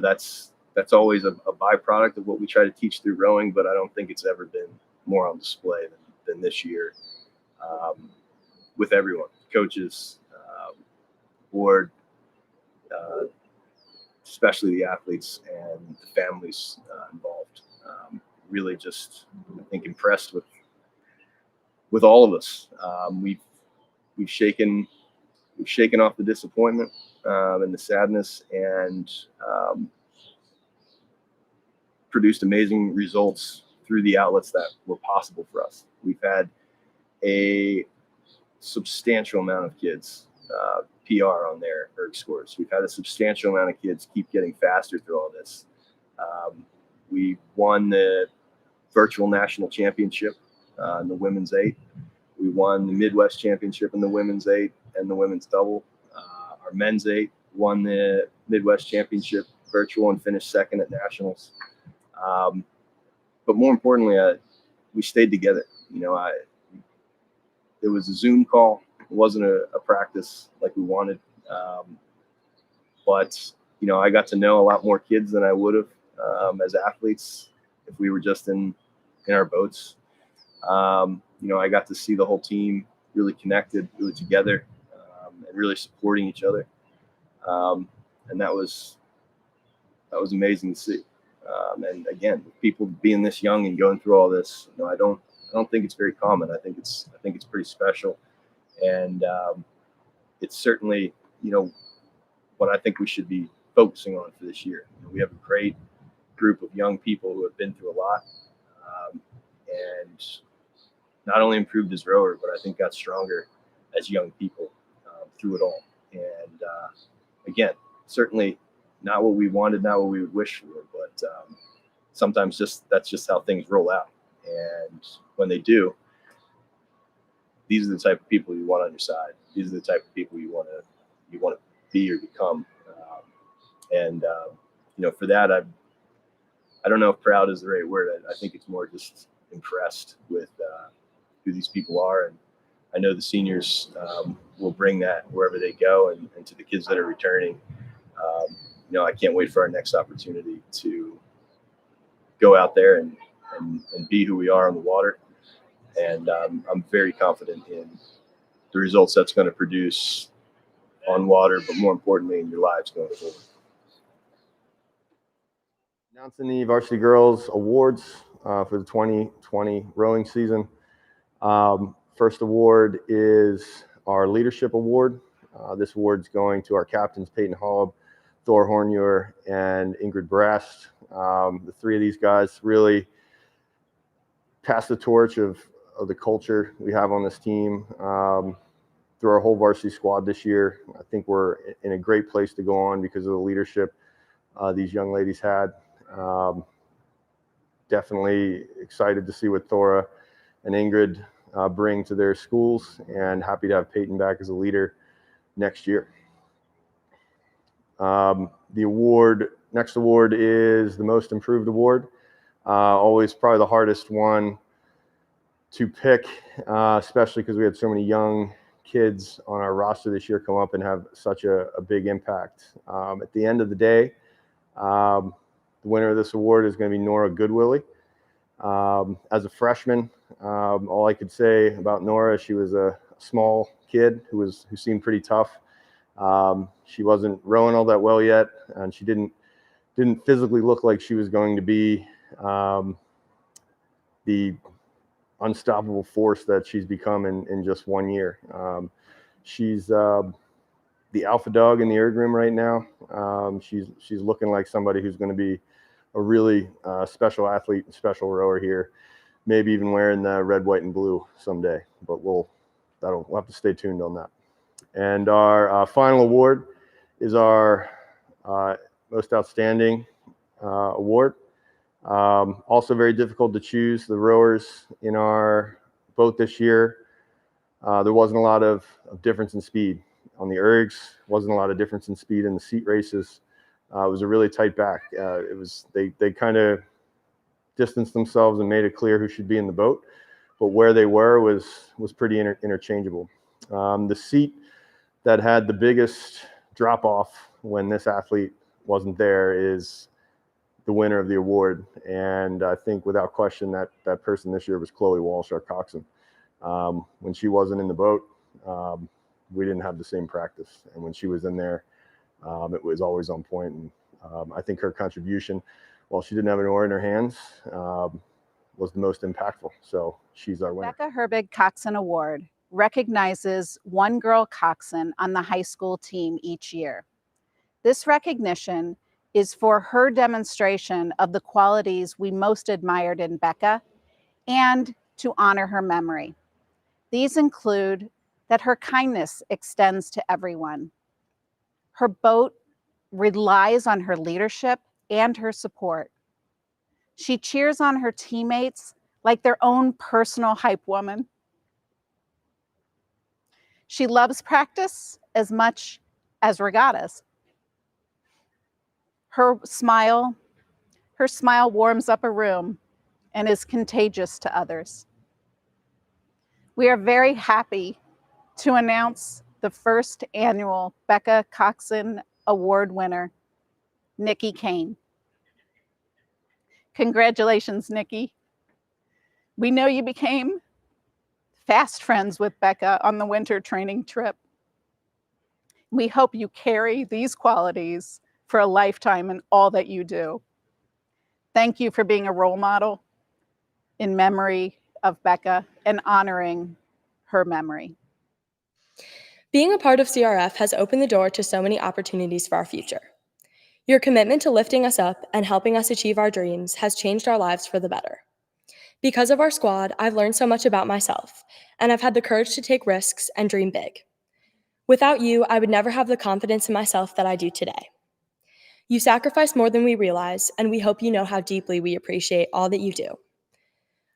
that's always a byproduct of what we try to teach through rowing, but I don't think it's ever been more on display than this year with everyone, coaches, board, especially the athletes and the families involved. Really just, I think, impressed with all of us. We've shaken off the disappointment and the sadness, and produced amazing results through the outlets that were possible for us. We've had a substantial amount of kids PR on their ERG scores. We've had a substantial amount of kids keep getting faster through all this. We won the virtual national championship in the women's 8. We won the Midwest championship in the women's 8 and the women's double. Our men's 8 won the Midwest championship virtual and finished second at nationals. But more importantly, we stayed together. It was a Zoom call. It wasn't a practice like we wanted. But I got to know a lot more kids than I would have as athletes if we were just in our boats. I got to see the whole team really connected, really together, and really supporting each other. And that was amazing to see. And again, people being this young and going through all this, I don't think it's very common. I think it's pretty special, and it's certainly what I think we should be focusing on for this year. We have a great group of young people who have been through a lot, and not only improved as rowers, but I think got stronger as young people through it all. And again, certainly not what we wanted, not what we would wish for, but sometimes that's just how things roll out. And when they do, these are the type of people you want on your side. These are the type of people you want to be or become. For that, I don't know if proud is the right word. I think it's more just impressed with who these people are and I know the seniors will bring that wherever they go, and to the kids that are returning. I can't wait for our next opportunity to go out there and be who we are on the water. And I'm very confident in the results that's going to produce on water, but more importantly, in your lives going forward. Announcing the Varsity Girls Awards for the 2020 rowing season. First award is our Leadership Award. This award's going to our captains, Peyton Hollab, Thor Horneur, and Ingrid Brast. The three of these guys really passed the torch of the culture we have on this team through our whole varsity squad this year. I think we're in a great place to go on because of the leadership these young ladies had. Definitely excited to see what Thora and Ingrid bring to their schools, and happy to have Peyton back as a leader next year. The next award is the Most Improved Award. Always probably the hardest one to pick, especially because we had so many young kids on our roster this year come up and have such a big impact. At the end of the day, the winner of this award is going to be Nora Goodwillie. As a freshman, all I could say about Nora, she was a small kid who seemed pretty tough. She wasn't rowing all that well yet, and she didn't physically look like she was going to be the unstoppable force that she's become in just 1 year. She's the alpha dog in the erg room right now. She's looking like somebody who's going to be a really special athlete and special rower here, maybe even wearing the red, white, and blue someday. But we'll have to stay tuned on that. And our final award is our Most Outstanding Award. Also very difficult to choose the rowers in our boat this year. There wasn't a lot of difference in speed on the ergs. Wasn't a lot of difference in speed in the seat races. It was a really tight back. They kind of distanced themselves and made it clear who should be in the boat, but where they were was pretty interchangeable. The seat that had the biggest drop off when this athlete wasn't there is the winner of the award, and I think without question that person this year was Chloe Walsh, our coxswain. When she wasn't in the boat, we didn't have the same practice, and when she was in there, it was always on point. And I think her contribution, while she didn't have an oar in her hands, was the most impactful. So she's our winner.
Becca Herbig Coxswain Award recognizes one girl coxswain on the high school team each year. This recognition is for her demonstration of the qualities we most admired in Becca and to honor her memory. These include that her kindness extends to everyone. Her boat relies on her leadership and her support. She cheers on her teammates like their own personal hype woman. She loves practice as much as regattas. Her smile warms up a room and is contagious to others. We are very happy to announce the first annual Becca Coxswain Award winner, Nikki Kane. Congratulations, Nikki. We know you became fast friends with Becca on the winter training trip. We hope you carry these qualities for a lifetime in all that you do. Thank you for being a role model in memory of Becca and honoring her memory.
Being a part of CRF has opened the door to so many opportunities for our future. Your commitment to lifting us up and helping us achieve our dreams has changed our lives for the better. Because of our squad, I've learned so much about myself, and I've had the courage to take risks and dream big. Without you, I would never have the confidence in myself that I do today. You sacrifice more than we realize, and we hope you know how deeply we appreciate all that you do.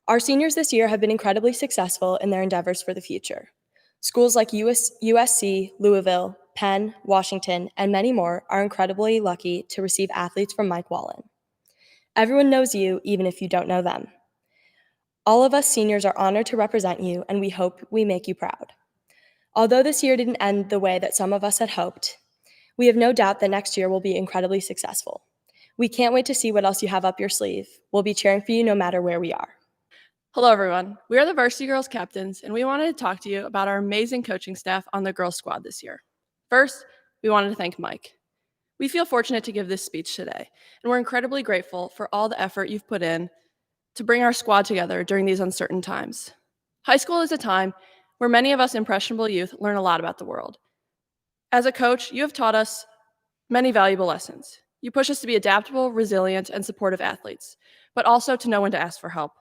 Our seniors this year have been incredibly successful in their endeavors for the future. Schools like USC, Louisville, Penn, Washington, and many more are incredibly lucky to receive athletes from Mike Wallen. Everyone knows you, even if you don't know them. All of us seniors are honored to represent you, and we hope we make you proud. Although this year didn't end the way that some of us had hoped, we have no doubt that next year will be incredibly successful. We can't wait to see what else you have up your sleeve. We'll be cheering for you no matter where we are.
Hello, everyone. We are the Varsity Girls captains, and we wanted to talk to you about our amazing coaching staff on the girls' squad this year. First, we wanted to thank Mike. We feel fortunate to give this speech today, and we're incredibly grateful for all the effort you've put in to bring our squad together during these uncertain times. High school is a time where many of us impressionable youth learn a lot about the world. As a coach, you have taught us many valuable lessons. You push us to be adaptable, resilient, and supportive athletes, but also to know when to ask for help.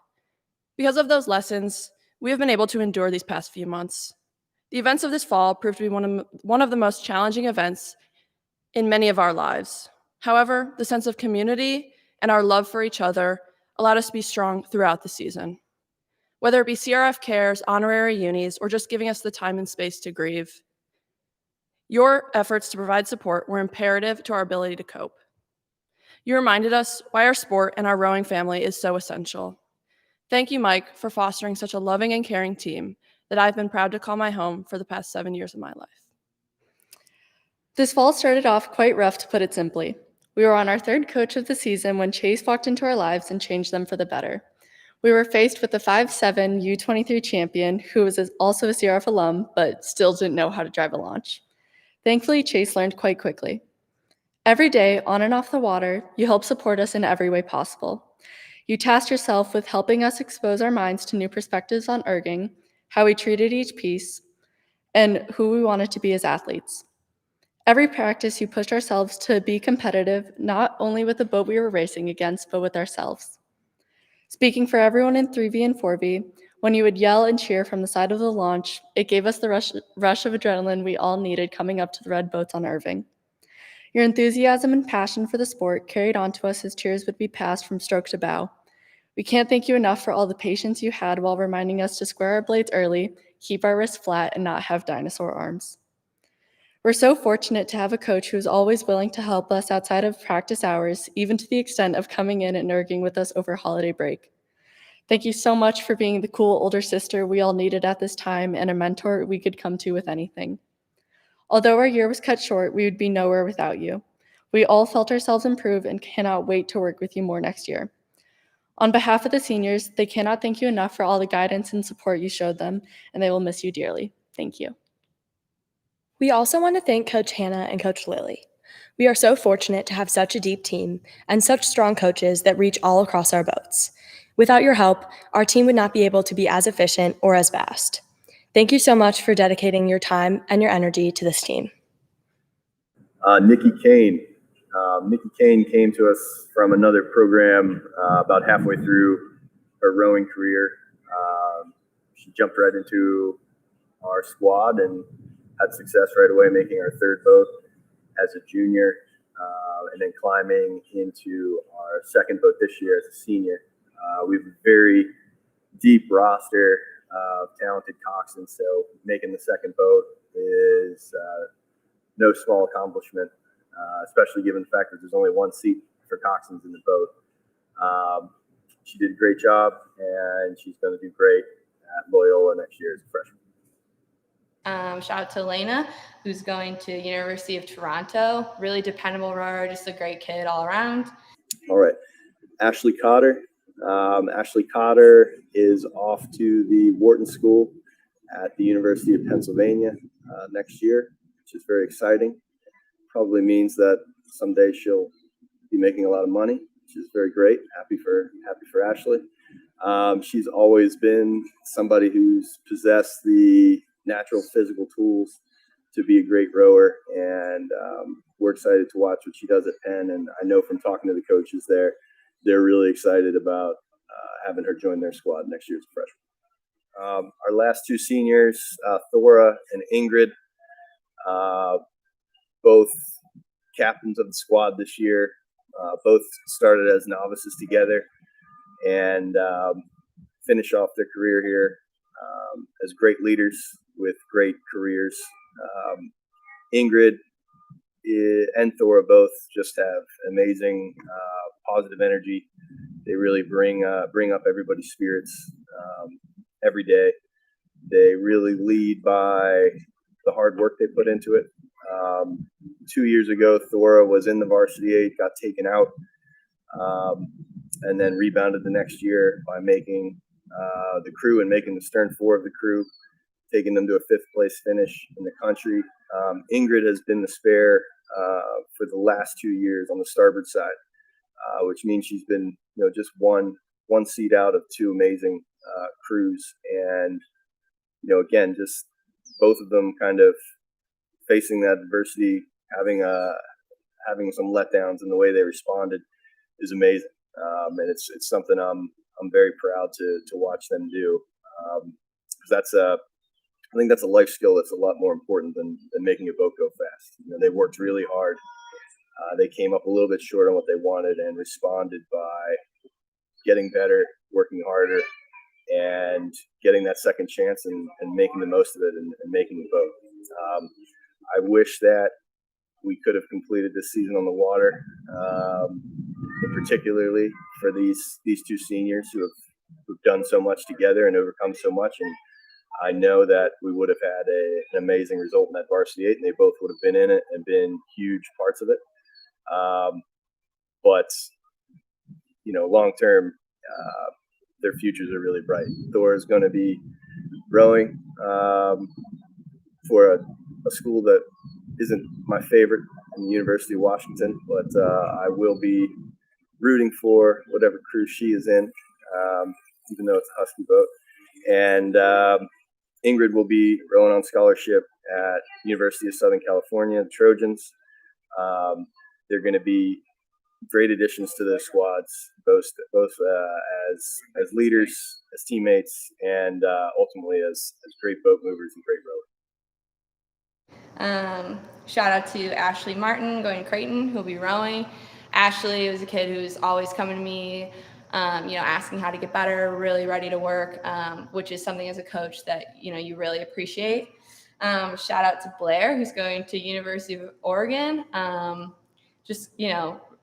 Because of those lessons, we have been able to endure these past few months. The events of this fall proved to be one of the most challenging events in many of our lives. However, the sense of community and our love for each other allowed us to be strong throughout the season. Whether it be CRF cares, honorary unis, or just giving us the time and space to grieve, your efforts to provide support were imperative to our ability to cope. You reminded us why our sport and our rowing family is so essential. Thank you, Mike, for fostering such a loving and caring team that I've been proud to call my home for the past 7 years of my life. This fall started off quite rough, to put it simply. We were on our third coach of the season when Chase walked into our lives and changed them for the better. We were faced with the 5'7" U23 champion, who was also a CRF alum, but still didn't know how to drive a launch. Thankfully, Chase learned quite quickly. Every day, on and off the water, you help support us in every way possible. You tasked yourself with helping us expose our minds to new perspectives on erging, how we treated each piece, and who we wanted to be as athletes. Every practice, you pushed ourselves to be competitive, not only with the boat we were racing against, but with ourselves. Speaking for everyone in 3V and 4V, when you would yell and cheer from the side of the launch, it gave us the rush of adrenaline we all needed coming up to the red boats on Irving. Your enthusiasm and passion for the sport carried on to us as cheers would be passed from stroke to bow. We can't thank you enough for all the patience you had while reminding us to square our blades early, keep our wrists flat, and not have dinosaur arms. We're so fortunate to have a coach who is always willing to help us outside of practice hours, even to the extent of coming in and erging with us over holiday break. Thank you so much for being the cool older sister we all needed at this time and a mentor we could come to with anything. Although our year was cut short, we would be nowhere without you. We all felt ourselves improve and cannot wait to work with you more next year. On behalf of the seniors, they cannot thank you enough for all the guidance and support you showed them, and they will miss you dearly. Thank you.
We also want to thank Coach Hannah and Coach Lily. We are so fortunate to have such a deep team and such strong coaches that reach all across our boats. Without your help, our team would not be able to be as efficient or as fast. Thank you so much for dedicating your time and your energy to this team.
Nikki Kane. Nikki Kane came to us from another program about halfway through her rowing career. She jumped right into our squad and had success right away, making our third boat as a junior, and then climbing into our second boat this year as a senior. We have a very deep roster of talented coxswains, so making the second boat is no small accomplishment, especially given the fact that there's only one seat for coxswains in the boat. She did a great job, and she's going to do great at Loyola next year as a freshman.
Shout out to Elena, who's going to University of Toronto. Really dependable rower, just a great kid all around.
All right. Ashley Cotter. Ashley Cotter is off to the Wharton School at the University of Pennsylvania next year, which is very exciting. Probably means that someday she'll be making a lot of money, which is very great. Happy for Ashley. She's always been somebody who's possessed the natural physical tools to be a great rower, and we're excited to watch what she does at Penn. And I know from talking to the coaches there, they're really excited about having her join their squad next year as a freshman. Our last two seniors, Thora and Ingrid, both captains of the squad this year, both started as novices together and finish off their career here as great leaders with great careers. Ingrid and Thora both just have amazing positive energy They really bring up everybody's spirits every day. They really lead by the hard work they put into it. 2 years ago, Thora was in the varsity 8, got taken out, and then rebounded the next year by making the crew and making the Stern 4 of the crew, taking them to a 5th place finish in the country. Ingrid has been the spare for the last 2 years on the starboard side, which means she's been, just one seat out of 2 amazing crews. And, again, just both of them kind of facing that adversity, having some letdowns in the way they responded is amazing. And it's something I'm very proud to watch them do. Because I think that's a life skill that's a lot more important than making a boat go fast. They worked really hard. They came up a little bit short on what they wanted and responded by getting better, working harder, and getting that second chance and making the most of it and making the boat. I wish that we could have completed this season on the water, particularly for these 2 seniors who've done so much together and overcome so much. And I know that we would have had an amazing result in that varsity 8, and they both would have been in it and been huge parts of it. But long term, their futures are really bright. Thor is going to be rowing for a school that isn't my favorite in the University of Washington, but I will be rooting for whatever crew she is in, even though it's a Husky boat. And Ingrid will be rowing on scholarship at University of Southern California, the Trojans. They're going to be great additions to the squads, both as leaders, as teammates, and ultimately as great boat movers and great rowers.
Shout out to Ashley Martin going to Creighton, who'll be rowing. Ashley was a kid who's always coming to me, asking how to get better, really ready to work, which is something as a coach that, you really appreciate. Shout out to Blair, who's going to University of Oregon.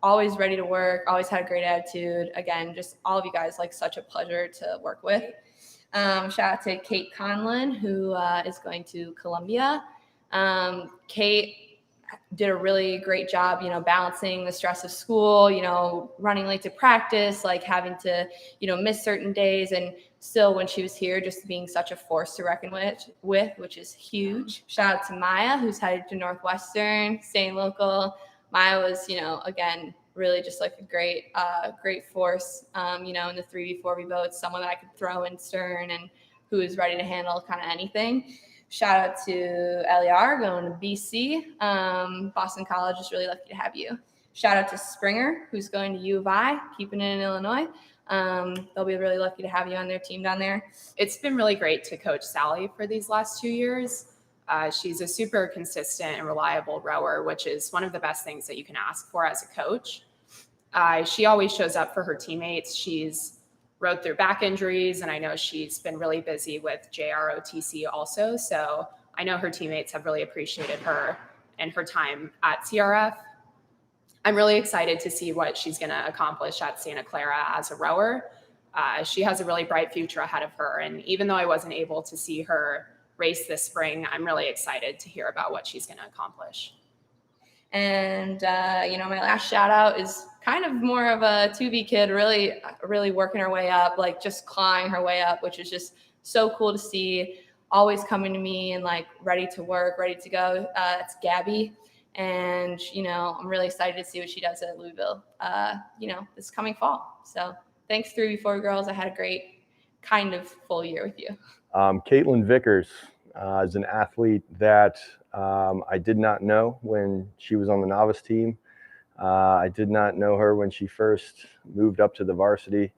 Always ready to work, always had a great attitude. Again, just all of you guys, such a pleasure to work with. Shout out to Kate Conlon, who is going to Columbia. Kate did a really great job, balancing the stress of school, running late to practice, having to, miss certain days. And still, when she was here, just being such a force to reckon with, which is huge. Shout out to Maya, who's headed to Northwestern, staying local. Maya was, again, really just a great force, in the 3v, 4v boats, someone that I could throw in stern and who is ready to handle kind of anything. Shout out to Eliar going to BC. Boston College is really lucky to have you. Shout out to Springer, who's going to U of I, keeping it in Illinois. They'll be really lucky to have you on their team down there.
It's been really great to coach Sally for these last 2 years. She's a super consistent and reliable rower, which is one of the best things that you can ask for as a coach. She always shows up for her teammates. She's rode through back injuries, and I know she's been really busy with JROTC also. So I know her teammates have really appreciated her and her time at CRF. I'm really excited to see what she's going to accomplish at Santa Clara as a rower. She has a really bright future ahead of her. And even though I wasn't able to see her race this spring, I'm really excited to hear about what she's going to accomplish.
And, my last shout out is kind of more of a 2B kid, really working her way up, just clawing her way up, which is just so cool to see. Always coming to me and ready to work, ready to go. It's Gabby. And, I'm really excited to see what she does at Louisville, this coming fall. So thanks 3v4 girls. I had a great kind of full year with you.
Caitlin Vickers is an athlete that I did not know when she was on the novice team. I did not know her when she first moved up to the varsity.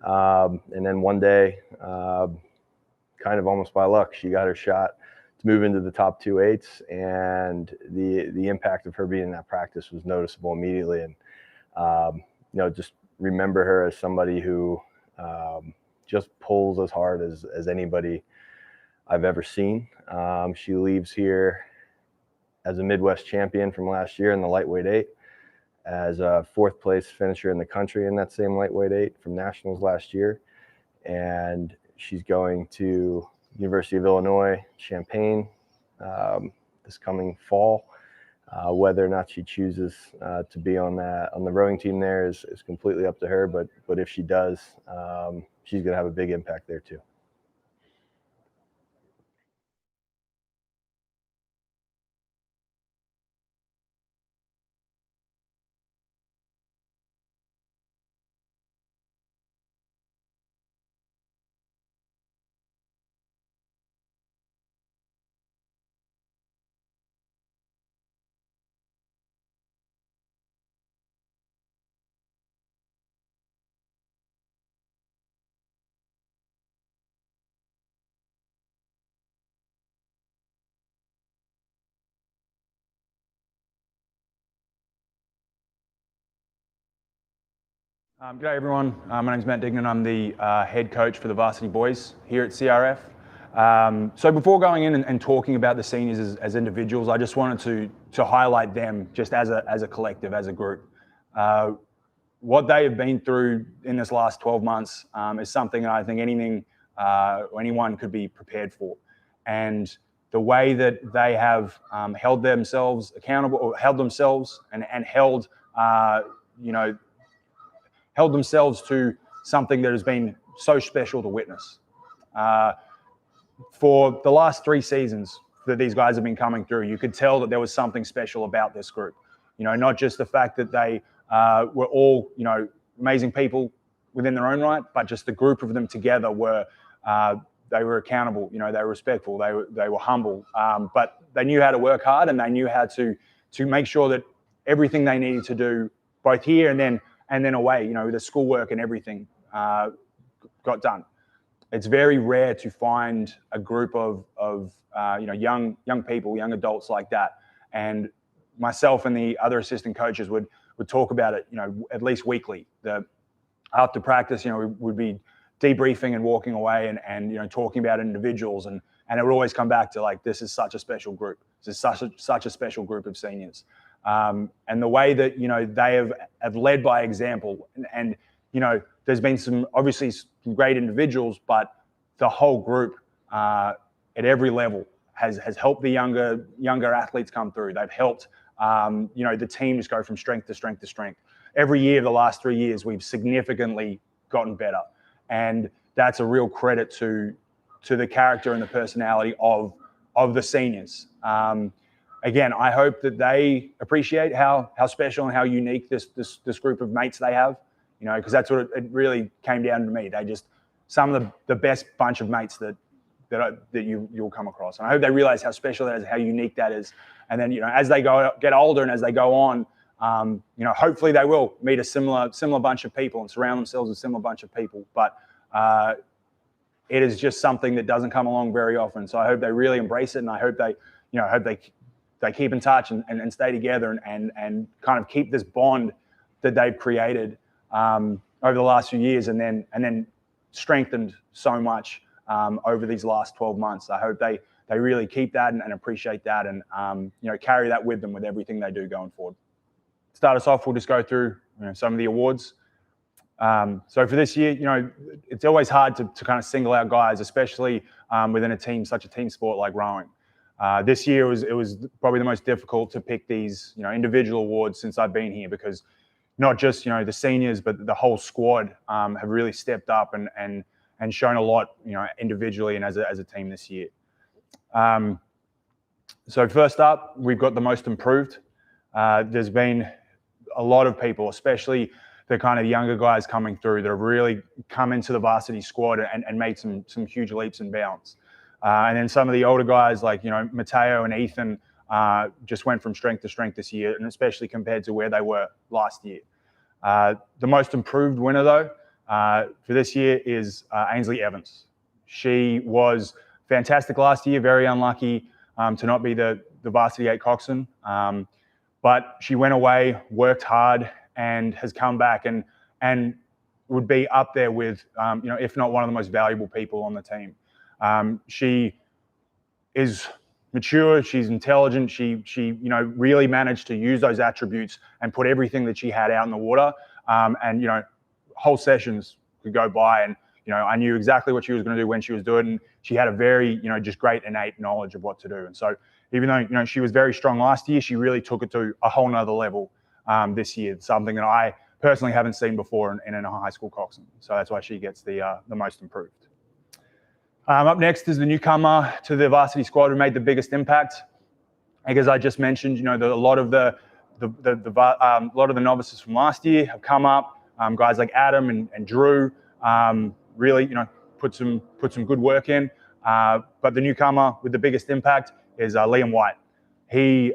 And then one day, kind of almost by luck, she got her shot to move into the top 2/8s, and the impact of her being in that practice was noticeable immediately. And just remember her as somebody who just pulls as hard as anybody I've ever seen. She leaves here as a Midwest champion from last year in the lightweight 8, as a 4th place finisher in the country in that same lightweight 8 from nationals last year. And she's going to University of Illinois, Champaign this coming fall. Whether or not she chooses to be on the rowing team there is completely up to her. But if she does, she's going to have a big impact there too.
G'day everyone, my name's Matt Dignan. I'm the head coach for the varsity boys here at CRF. So before going in and talking about the seniors as individuals, I just wanted to highlight them just as a collective, as a group. What they have been through in this last 12 months is something I think anyone could be prepared for. And the way that they have held themselves accountable, or held themselves and held, held themselves to something that has been so special to witness. For the last 3 seasons that these guys have been coming through, you could tell that there was something special about this group. Not just the fact that they were all, amazing people within their own right, but just the group of them together were, they were accountable, they were respectful, they were humble, but they knew how to work hard, and they knew how to make sure that everything they needed to do, both here and then away, the schoolwork and everything got done. It's very rare to find a group of young people, young adults like that. And myself and the other assistant coaches would talk about it, at least weekly. After practice, we would be debriefing and walking away and talking about individuals, and it would always come back to this is such a special group. This is such a special group of seniors. And the way that they have led by example, and there's been obviously some great individuals, but the whole group at every level has helped the younger athletes come through. They've helped the team just go from strength to strength to strength. Every year, the last 3 years, we've significantly gotten better, and that's a real credit to the character and the personality of the seniors. Again, I hope that they appreciate how special and how unique this group of mates they have, because that's what it really came down to me. They just some of the best bunch of mates that you'll come across. And I hope they realize how special that is, how unique that is. And then, as they get older and as they go on, hopefully they will meet a similar bunch of people and surround themselves with a similar bunch of people. But it is just something that doesn't come along very often. So I hope they really embrace it, and I hope they keep in touch and stay together and kind of keep this bond that they've created over the last few years, and then strengthened so much over these last 12 months. I hope they really keep that and appreciate that, and carry that with them with everything they do going forward. Start us off, we'll just go through some of the awards. So for this year, it's always hard to kind of single out guys, especially within such a team sport like rowing. This year it was probably the most difficult to pick these individual awards since I've been here, because not just the seniors, but the whole squad have really stepped up and shown a lot individually and as a team this year. So first up, we've got the most improved. There's been a lot of people, especially the kind of younger guys coming through, that have really come into the varsity squad and made some huge leaps and bounds. And then some of the older guys like, Mateo and Ethan just went from strength to strength this year, and especially compared to where they were last year. The most improved winner, though, for this year is Ainsley Evans. She was fantastic last year, very unlucky to not be the varsity 8 coxswain. But she went away, worked hard, and has come back and would be up there with, if not one of the most valuable people on the team. She is mature, she's intelligent. She really managed to use those attributes and put everything that she had out in the water. And whole sessions could go by, and I knew exactly what she was going to do when she was doing it. And she had a very just great innate knowledge of what to do. And so even though she was very strong last year, she really took it to a whole nother level this year. Something that I personally haven't seen before in a high school coxswain. So that's why she gets the most improved. Up next is the newcomer to the varsity squad who made the biggest impact. As I just mentioned, a lot of the novices from last year have come up. Guys like Adam and Drew really put some good work in. But the newcomer with the biggest impact is Liam White. He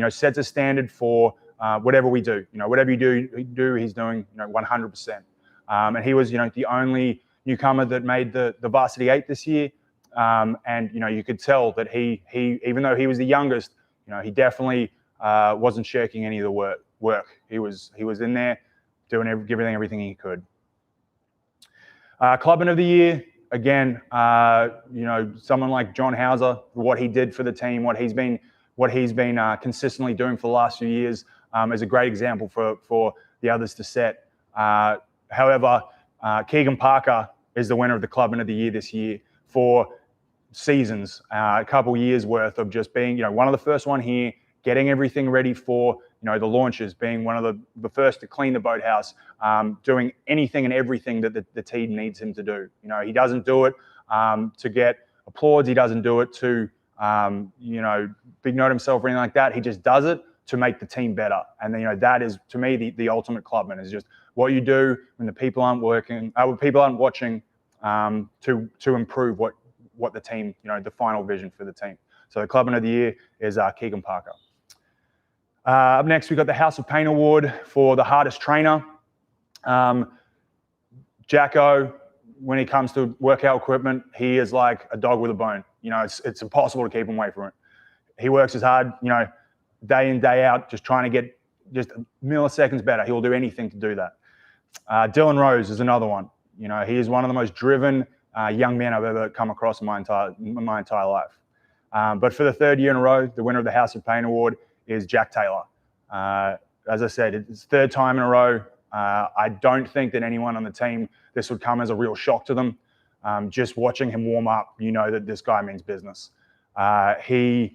sets a standard for whatever we do. Whatever you do, he's doing 100%. And he was the only newcomer that made the varsity 8 this year. And you could tell that he even though he was the youngest, he definitely wasn't shirking any of the work. He was in there doing everything he could. Clubman of the year, again, someone like John Hauser, what he did for the team, what he's been consistently doing for the last few years, is a great example for the others to set. However, Keegan Parker is the winner of the Clubman of the Year this year for seasons, a couple years worth of just being, one of the first one here, getting everything ready for, the launches, being one of the first to clean the boathouse, doing anything and everything that the team needs him to do. He doesn't do it to get applause. He doesn't do it to, big note himself or anything like that. He just does it to make the team better. And that is, to me, the ultimate clubman, is just what you do when the people aren't working, when people aren't watching, to improve what the team, the final vision for the team. So the Clubman of the Year is Keegan Parker. Up next, we've got the House of Pain Award for the hardest trainer. Jacko, when it comes to workout equipment, he is like a dog with a bone. It's impossible to keep him away from it. He works as hard, day in, day out, just trying to get just milliseconds better. He'll do anything to do that. Dylan Rose is another one. He is one of the most driven young men I've ever come across in my entire life. But for the 3rd year in a row, the winner of the House of Pain Award is Jack Taylor. As I said, it's 3rd time in a row. I don't think that anyone on the team, this would come as a real shock to them. Just watching him warm up, that this guy means business. And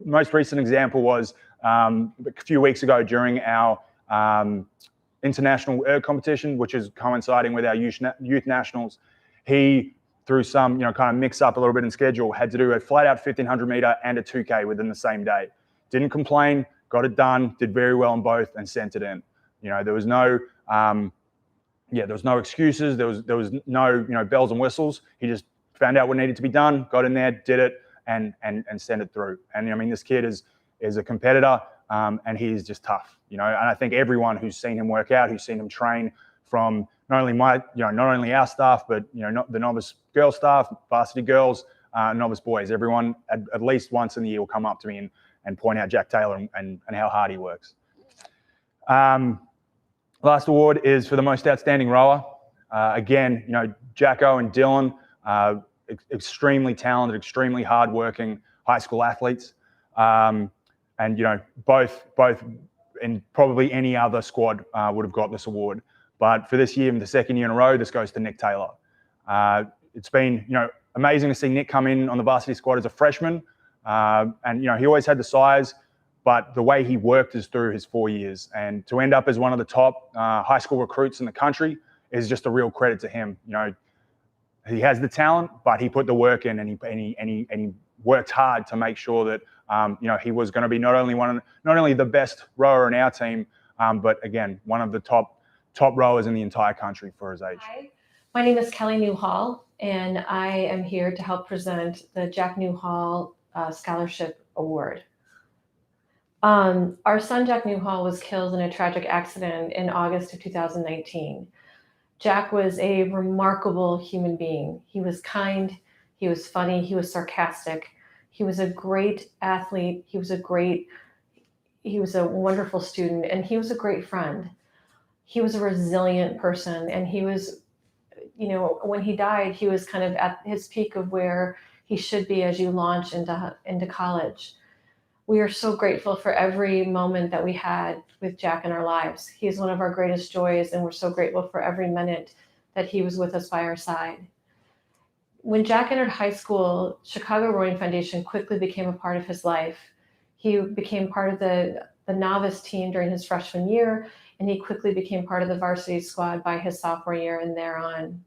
most recent example was a few weeks ago during our international erg competition, which is coinciding with our youth nationals. He, through some kind of mix up a little bit in schedule, had to do a flat out 1500 meter and a 2K within the same day. Didn't complain, got it done, did very well in both, and sent it in. There was no excuses. There was no bells and whistles. He just found out what needed to be done, got in there, did it, and sent it through. And this kid is a competitor, and he is just tough. And I think everyone who's seen him work out, who's seen him train, from not only not only our staff, but the novice girl staff, varsity girls, novice boys, everyone at least once in the year will come up to me and point out Jack Taylor and how hard he works. Last award is for the most outstanding rower. Again, Jacko and Dylan, extremely talented, extremely hardworking high school athletes, and both in probably any other squad would have got this award. But for this year, in the 2nd year in a row, this goes to Nick Taylor. It's been amazing to see Nick come in on the varsity squad as a freshman, and he always had the size, but the way he worked is through his 4 years, and to end up as one of the top high school recruits in the country is just a real credit to him. He has the talent, but he put the work in, and he worked hard to make sure that he was going to be not only the best rower in our team, but again, one of the top rowers in the entire country for his age.
Hi, my name is Kelly Newhall, and I am here to help present the Jack Newhall Scholarship Award. Our son, Jack Newhall, was killed in a tragic accident in August of 2019. Jack was a remarkable human being. He was kind, he was funny, he was sarcastic. He was a great athlete. He was a wonderful student, and he was a great friend. He was a resilient person, and he was, when he died, he was kind of at his peak of where he should be as you launch into college. We are so grateful for every moment that we had with Jack in our lives. He is one of our greatest joys, and we're so grateful for every minute that he was with us by our side. When Jack entered high school, Chicago Rowing Foundation quickly became a part of his life. He became part of the novice team during his freshman year, and he quickly became part of the varsity squad by his sophomore year and thereon.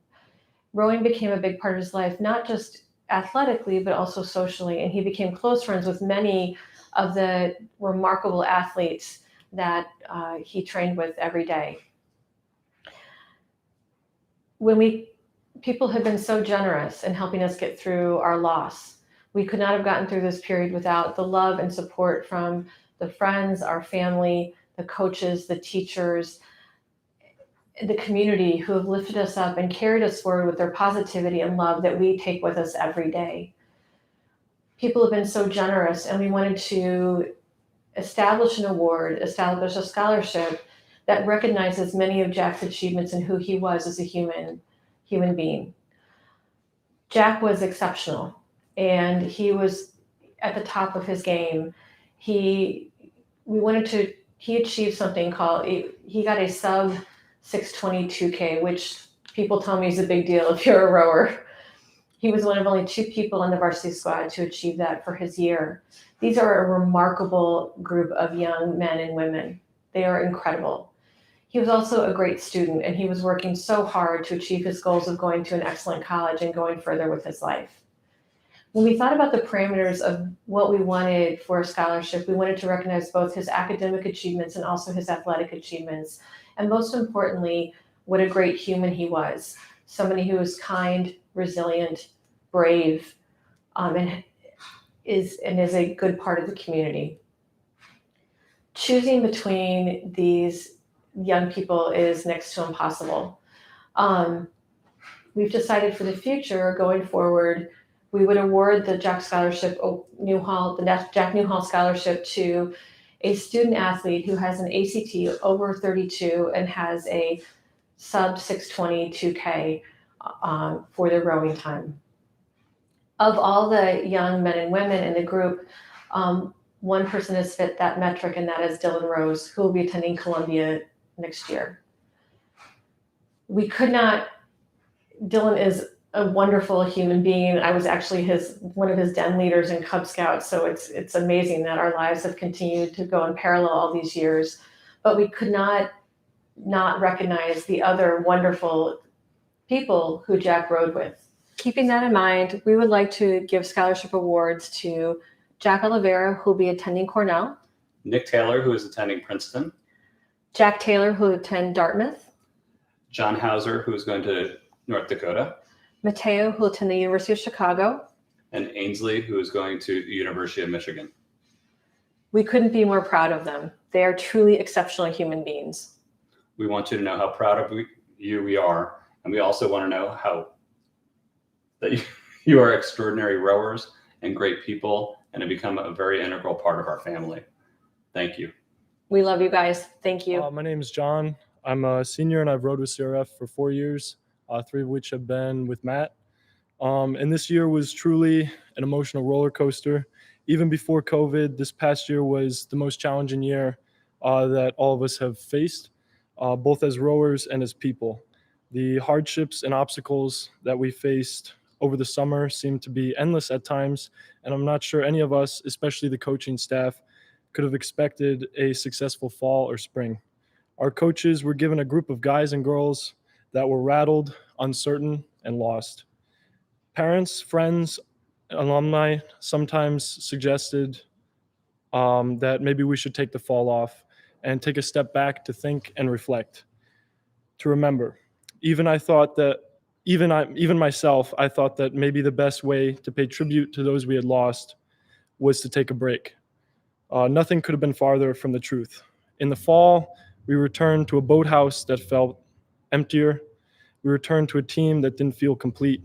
Rowing became a big part of his life, not just athletically, but also socially, and he became close friends with many of the remarkable athletes that he trained with every day. People have been so generous in helping us get through our loss. We could not have gotten through this period without the love and support from the friends, our family, the coaches, the teachers, the community who have lifted us up and carried us forward with their positivity and love that we take with us every day. People have been so generous, and we wanted to establish an award, establish a scholarship that recognizes many of Jack's achievements and who he was as a human being. Jack was exceptional, and he was at the top of his game. He achieved something called, he got a sub 622K, which people tell me is a big deal if you're a rower. He was one of only 2 people on the varsity squad to achieve that for his year. These are a remarkable group of young men and women. They are incredible. He was also a great student, and he was working so hard to achieve his goals of going to an excellent college and going further with his life. When we thought about the parameters of what we wanted for a scholarship, we wanted to recognize both his academic achievements and also his athletic achievements. And most importantly, what a great human he was. Somebody who was kind, resilient, brave, and is a good part of the community. Choosing between these young people is next to impossible. We've decided for the future, going forward, we would award the Jack Scholarship, the Jack Newhall Scholarship to a student athlete who has an ACT over 32 and has a sub 622K for their rowing time. Of all the young men and women in the group, one person has fit that metric, and that is Dylan Rose, who will be attending Columbia next year. Dylan is a wonderful human being. I was actually one of his den leaders in Cub Scouts, so it's amazing that our lives have continued to go in parallel all these years. But we could not recognize the other wonderful people who Jack rode with. Keeping that in mind, we would like to give scholarship awards to Jack Oliveira, who will be attending Cornell,
Nick Taylor, who is attending Princeton,
Jack Taylor, who will attend Dartmouth,
John Hauser, who is going to North Dakota,
Mateo, who will attend the University of Chicago,
and Ainsley, who is going to the University of Michigan.
We couldn't be more proud of them. They are truly exceptional human beings.
We want you to know how proud of you we are, and we also want to know that you are extraordinary rowers and great people, and have become a very integral part of our family. Thank you.
We love you guys. Thank you.
My name is John. I'm a senior, and I've rowed with CRF for 4 years, 3 of which have been with Matt. And this year was truly an emotional roller coaster. Even before COVID, this past year was the most challenging year that all of us have faced, both as rowers and as people. The hardships and obstacles that we faced over the summer seemed to be endless at times, and I'm not sure any of us, especially the coaching staff, could have expected a successful fall or spring. Our coaches were given a group of guys and girls that were rattled, uncertain, and lost. Parents, friends, alumni sometimes suggested that maybe we should take the fall off and take a step back to think and reflect, to remember. Even myself, I thought that maybe the best way to pay tribute to those we had lost was to take a break. Nothing could have been farther from the truth. In the fall, we returned to a boathouse that felt emptier. We returned to a team that didn't feel complete.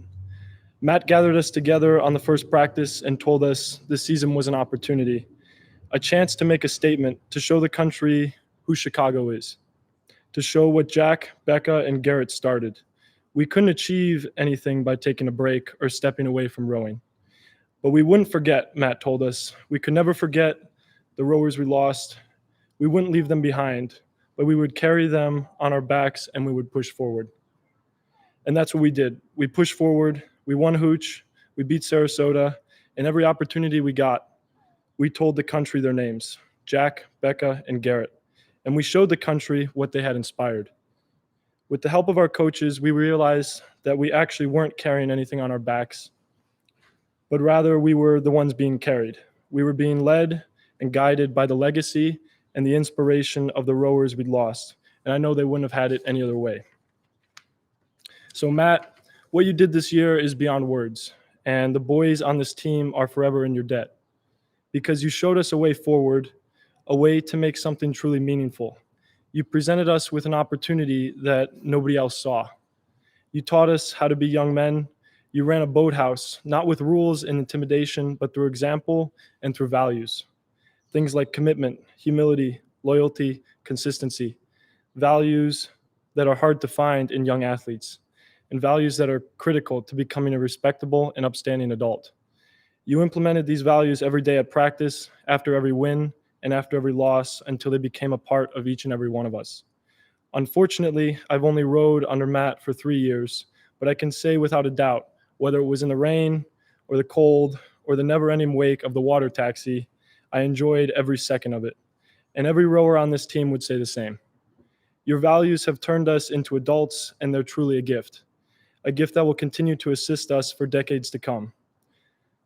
Matt gathered us together on the first practice and told us this season was an opportunity, a chance to make a statement, to show the country who Chicago is, to show what Jack, Becca, and Garrett started. We couldn't achieve anything by taking a break or stepping away from rowing. But we wouldn't forget, Matt told us. We could never forget the rowers we lost. We wouldn't leave them behind, but we would carry them on our backs and we would push forward. And that's what we did. We pushed forward. We won Hooch. We beat Sarasota. And every opportunity we got, we told the country their names, Jack, Becca, and Garrett. And we showed the country what they had inspired. With the help of our coaches, we realized that we actually weren't carrying anything on our backs, but rather we were the ones being carried. We were being led and guided by the legacy and the inspiration of the rowers we'd lost. And I know they wouldn't have had it any other way. So Matt, what you did this year is beyond words. And the boys on this team are forever in your debt because you showed us a way forward, a way to make something truly meaningful. You presented us with an opportunity that nobody else saw. You taught us how to be young men. You ran a boathouse, not with rules and intimidation, but through example and through values. Things like commitment, humility, loyalty, consistency. Values that are hard to find in young athletes, and values that are critical to becoming a respectable and upstanding adult. You implemented these values every day at practice, after every win, and after every loss until they became a part of each and every one of us. Unfortunately, I've only rowed under Matt for 3 years, but I can say without a doubt, whether it was in the rain or the cold or the never-ending wake of the water taxi, I enjoyed every second of it. And every rower on this team would say the same. Your values have turned us into adults, and they're truly a gift that will continue to assist us for decades to come.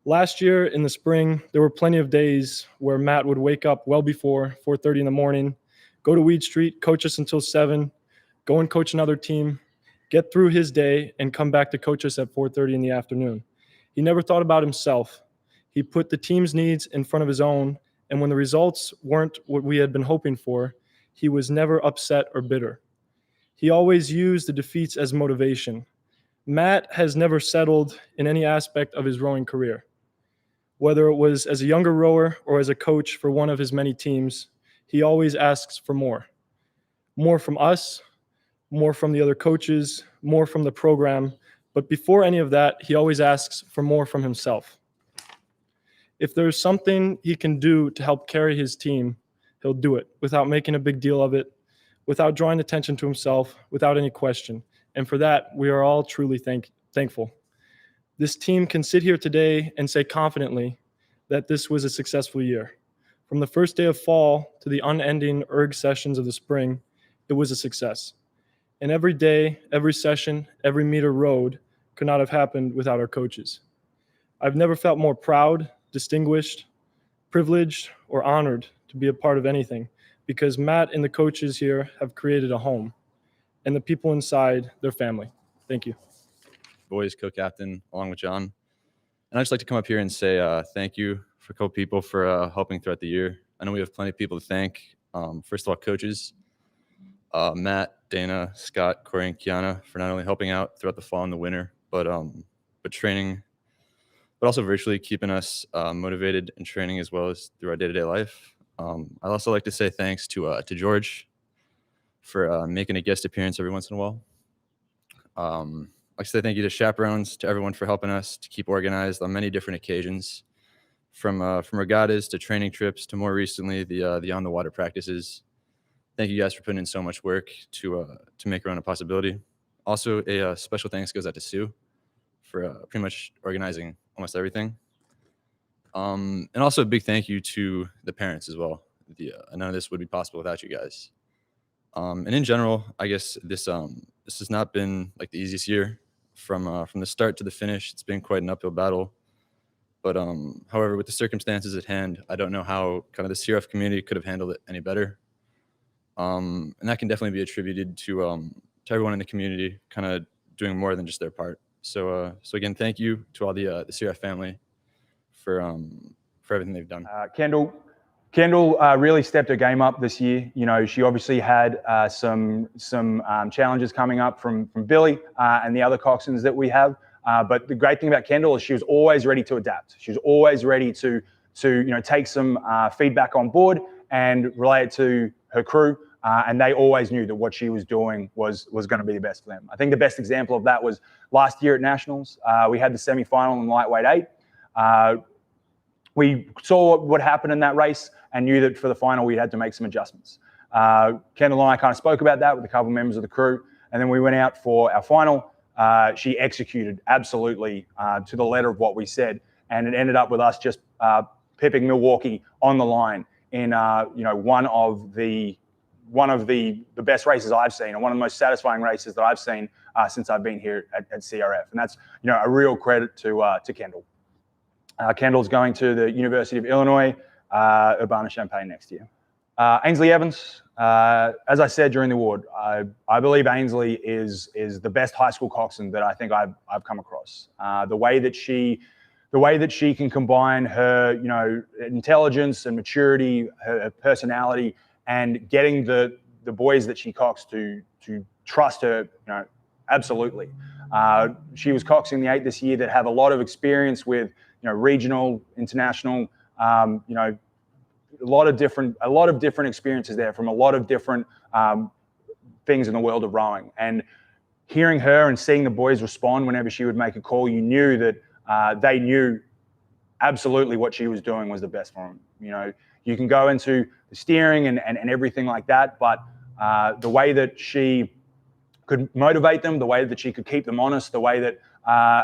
Last year in the spring, there were plenty of days where Matt would wake up well before 4:30 in the morning, go to Weed Street, coach us until 7, go and coach another team, get through his day, and come back to coach us at 4:30 in the afternoon. He never thought about himself. He put the team's needs in front of his own, and when the results weren't what we had been hoping for, he was never upset or bitter. He always used the defeats as motivation. Matt has never settled in any aspect of his rowing career. Whether it was as a younger rower or as a coach for one of his many teams, he always asks for more. More from us, more from the other coaches, more from the program. But before any of that, he always asks for more from himself. If there's something he can do to help carry his team, he'll do it without making a big deal of it, without drawing attention to himself, without any question. And for that, we are all truly thankful. This team can sit here today and say confidently that this was a successful year. From the first day of fall to the unending erg sessions of the spring, it was a success. And every day, every session, every meter rowed could not have happened without our coaches. I've never felt more proud, distinguished, privileged, or honored to be a part of anything because Matt and the coaches here have created a home and the people inside their family. Thank you.
Boys co-captain along with John. And I'd just like to come up here and say thank you for a couple people for helping throughout the year. I know we have plenty of people to thank. First of all, coaches, Matt, Dana, Scott, Corey, and Kiana for not only helping out throughout the fall and the winter, but training, but also virtually keeping us motivated and training as well as through our day-to-day life. I'd also like to say thanks to George for making a guest appearance every once in a while. I'd like to say thank you to chaperones, to everyone for helping us to keep organized on many different occasions, from regattas to training trips to more recently the on the water practices. Thank you guys for putting in so much work to make Rowing a possibility. Also, a special thanks goes out to Sue for pretty much organizing almost everything. And also a big thank you to the parents as well. None of this would be possible without you guys. And in general, I guess this has not been like the easiest year. From the start to the finish, it's been quite an uphill battle. But however, with the circumstances at hand, I don't know how kind of the CRF community could have handled it any better. And that can definitely be attributed to everyone in the community kind of doing more than just their part. So again, thank you to all the CRF family for everything they've done.
Kendall really stepped her game up this year. You know, she obviously had some challenges coming up from Billy and the other coxswains that we have. But the great thing about Kendall is she was always ready to adapt. She was always ready to take some feedback on board and relay it to her crew. And they always knew that what she was doing was going to be the best for them. I think the best example of that was last year at Nationals. We had the semi-final in lightweight 8. we saw what happened in that race and knew that for the final we had to make some adjustments. Kendall and I kind of spoke about that with a couple of members of the crew, and then we went out for our final. She executed absolutely to the letter of what we said, and it ended up with us just pipping Milwaukee on the line in one of the best races I've seen, and one of the most satisfying races that I've seen since I've been here at CRF, and that's a real credit to Kendall. Kendall's going to the University of Illinois, Urbana-Champaign next year. Ainsley Evans, as I said during the award, I believe Ainsley is the best high school coxswain that I think I've come across. The way that she can combine her intelligence and maturity, her personality, and getting the boys that she cocks to trust her, absolutely. She was coxing the 8 this year that have a lot of experience with regional, international, a lot of different experiences there from a lot of different things in the world of rowing. And hearing her and seeing the boys respond whenever she would make a call, you knew that they knew absolutely what she was doing was the best for them. You can go into the steering and everything like that, but the way that she could motivate them, the way that she could keep them honest, the way that,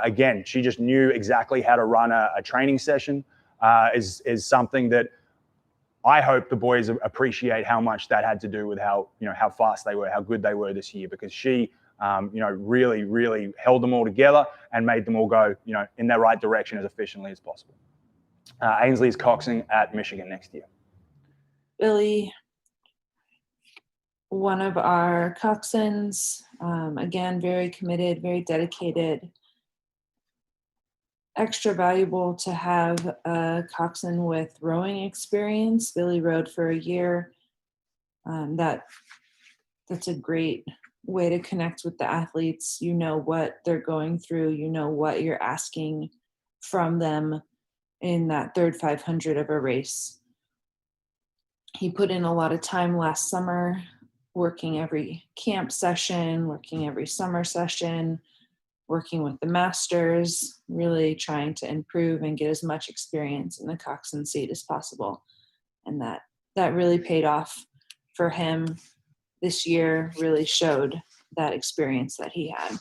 again, she just knew exactly how to run a training session is something that I hope the boys appreciate how much that had to do with how fast they were, how good they were this year, because she, really, really held them all together and made them all go, in their right direction as efficiently as possible. Ainsley is coxing at Michigan next year.
Billy, one of our coxswains, again, very committed, very dedicated. Extra valuable to have a coxswain with rowing experience. Billy rowed for a year. That's a great way to connect with the athletes. You know what they're going through. You know what you're asking from them in that third 500 of a race. He put in a lot of time last summer, working every camp session, working every summer session, working with the masters, really trying to improve and get as much experience in the coxswain seat as possible. And that really paid off for him this year, really showed that experience that he had.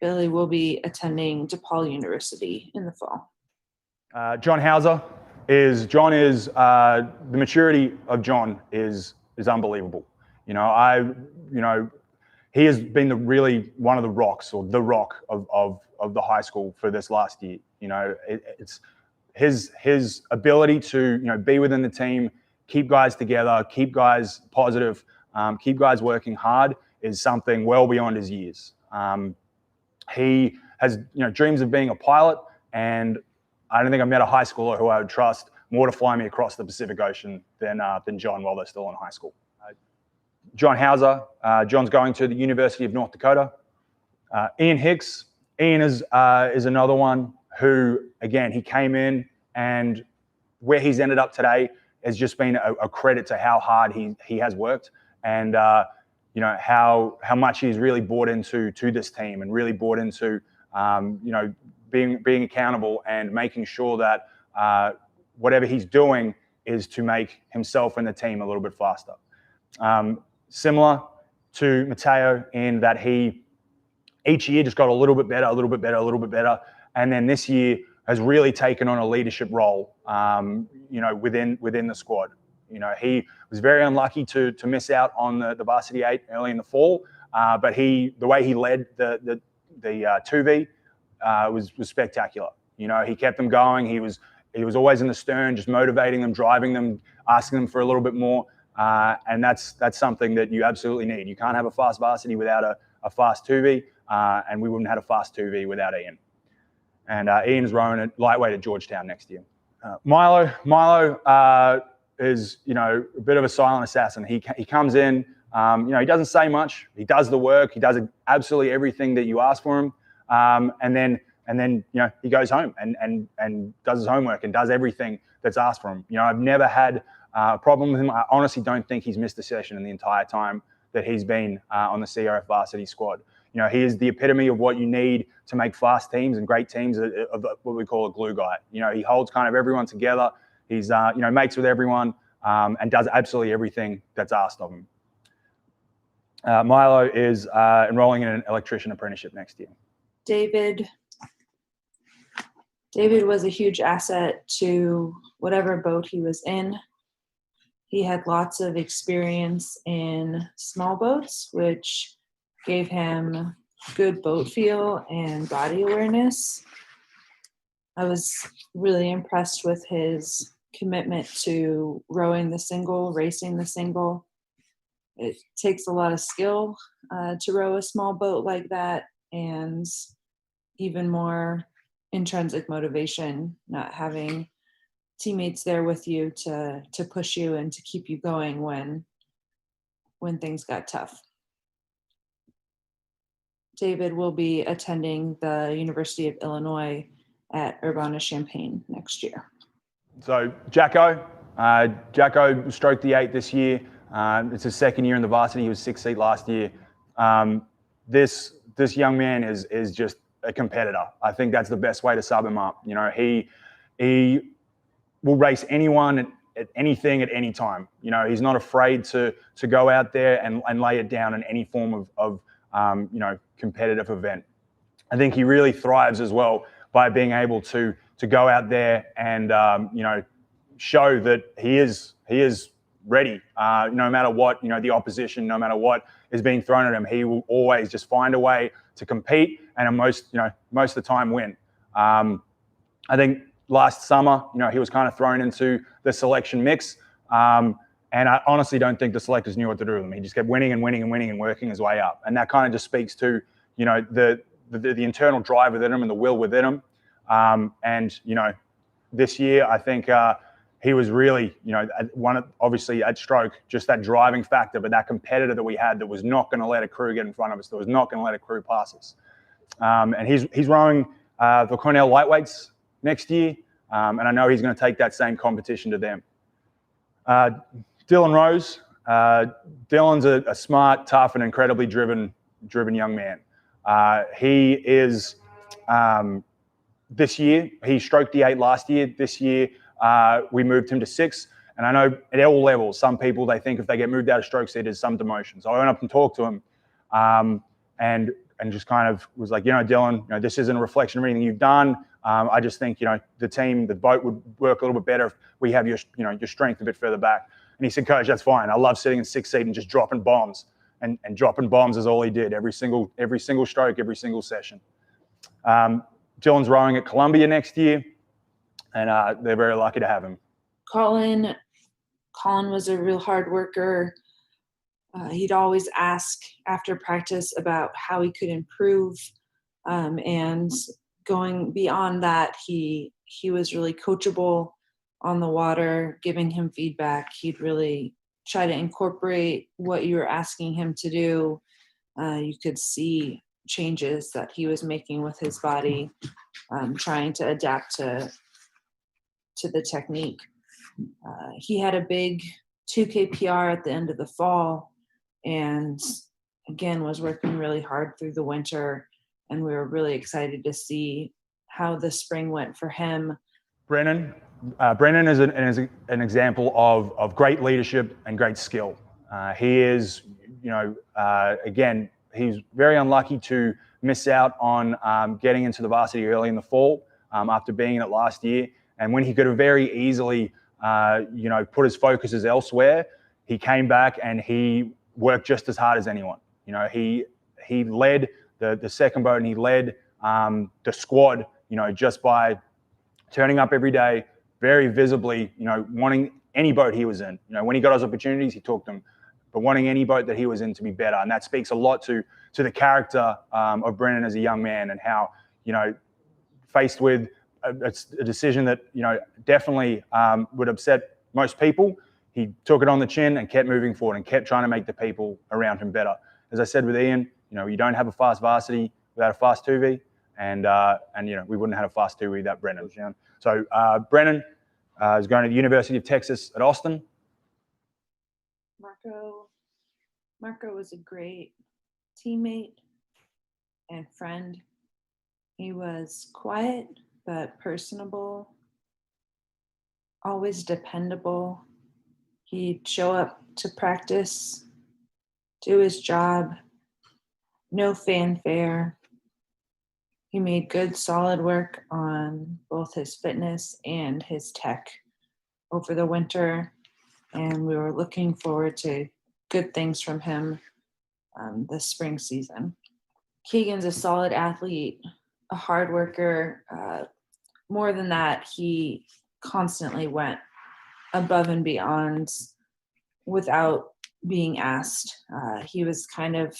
Billy will be attending DePaul University in the fall.
John Hauser is the maturity of John is unbelievable. He has been really one of the rocks, or the rock of the high school for this last year. It's his ability to be within the team, keep guys together, keep guys positive, keep guys working hard is something well beyond his years. He has dreams of being a pilot, and I don't think I've met a high schooler who I would trust more to fly me across the Pacific Ocean than John while they're still in high school. John Hauser, John's going to the University of North Dakota. Ian Hicks, Ian is another one who, again, he came in, and where he's ended up today has just been a credit to how hard he has worked, and how much he's really bought into this team, and really bought into being accountable and making sure that whatever he's doing is to make himself and the team a little bit faster. Similar to Matteo in that he each year just got a little bit better, a little bit better, a little bit better, and then this year has really taken on a leadership role, within the squad. He was very unlucky to miss out on the varsity 8 early in the fall, but the way he led the 2V was spectacular. He kept them going. He was always in the stern, just motivating them, driving them, asking them for a little bit more. And that's something that you absolutely need. You can't have a fast varsity without a fast 2V, and we wouldn't have a fast 2V without Ian. And Ian's rowing at lightweight at Georgetown next year. Milo is a bit of a silent assassin. He comes in, he doesn't say much. He does the work. He does absolutely everything that you ask for him, and then he goes home and does his homework and does everything that's asked for him. I've never had a problem with him. I honestly don't think he's missed a session in the entire time that he's been on the CRF varsity squad. He is the epitome of what you need to make fast teams and great teams, of what we call a glue guy. He holds kind of everyone together. He's, mates with everyone, and does absolutely everything that's asked of him. Milo is enrolling in an electrician apprenticeship next year.
David was a huge asset to whatever boat he was in. He had lots of experience in small boats, which gave him good boat feel and body awareness. I was really impressed with his commitment to rowing the single, racing the single. It takes a lot of skill to row a small boat like that, and even more intrinsic motivation, not having teammates there with you to push you and to keep you going when things got tough. David will be attending the University of Illinois at Urbana-Champaign next year.
So Jacko stroked the 8 this year. It's his second year in the varsity. He was 6th seed last year. This young man is just a competitor. I think that's the best way to sum him up. He will race anyone at anything at any time. He's not afraid to go out there and lay it down in any form of competitive event. I think he really thrives as well by being able to go out there and show that he is ready. No matter what the opposition, no matter what is being thrown at him, he will always just find a way to compete and most of the time win. I think last summer, he was kind of thrown into the selection mix. And I honestly don't think the selectors knew what to do with him. He just kept winning and winning and winning and working his way up. And that kind of just speaks to, the internal drive within him and the will within him. And this year, I think he was really, obviously at stroke, just that driving factor, but that competitor that we had that was not going to let a crew get in front of us, that was not going to let a crew pass us. And he's rowing the Cornell lightweights next year. And I know he's going to take that same competition to them. Dylan Rose. Dylan's a smart, tough, and incredibly driven young man. He is, this year, he stroked the 8 last year. This year, we moved him to 6. And I know at all levels, some people, they think if they get moved out of stroke seat, there's some demotion. So I went up and talked to him and just kind of was like, Dylan, this isn't a reflection of anything you've done. I just think, the team, the boat would work a little bit better if we have your strength a bit further back. And he said, Coach, that's fine. I love sitting in 6th seat and just dropping bombs. And dropping bombs is all he did every single stroke, every single session. Dylan's rowing at Columbia next year, and they're very lucky to have him.
Colin was a real hard worker. He'd always ask after practice about how he could improve, and going beyond that, he was really coachable on the water, giving him feedback. He'd really try to incorporate what you were asking him to do. You could see changes that he was making with his body, trying to adapt to the technique. He had a big 2K PR at the end of the fall, and again was working really hard through the winter, and we were really excited to see how the spring went for him.
Brennan is an example of great leadership and great skill. He is, again, he's very unlucky to miss out on getting into the varsity early in the fall after being in it last year. And when he could have very easily, put his focuses elsewhere, he came back and he worked just as hard as anyone. He led the second boat and he led the squad, just by turning up every day, very visibly, wanting any boat he was in. When he got his opportunities, he took them, but wanting any boat that he was in to be better. And that speaks a lot to the character of Brennan as a young man, and how, faced with a decision that, definitely would upset most people, he took it on the chin and kept moving forward and kept trying to make the people around him better. As I said with Ian, you don't have a fast varsity without a fast 2V, and we wouldn't have had a fast 2V without Brennan. So Brennan is going to the University of Texas at Austin.
Marco was a great teammate, and friend. He was quiet but personable, always dependable. He'd show up to practice, do his job, no fanfare. He made good, solid work on both his fitness and his tech over the winter, and we were looking forward to good things from him this spring season. Keegan's a solid athlete, a hard worker. More than that, he constantly went above and beyond without being asked. He was kind of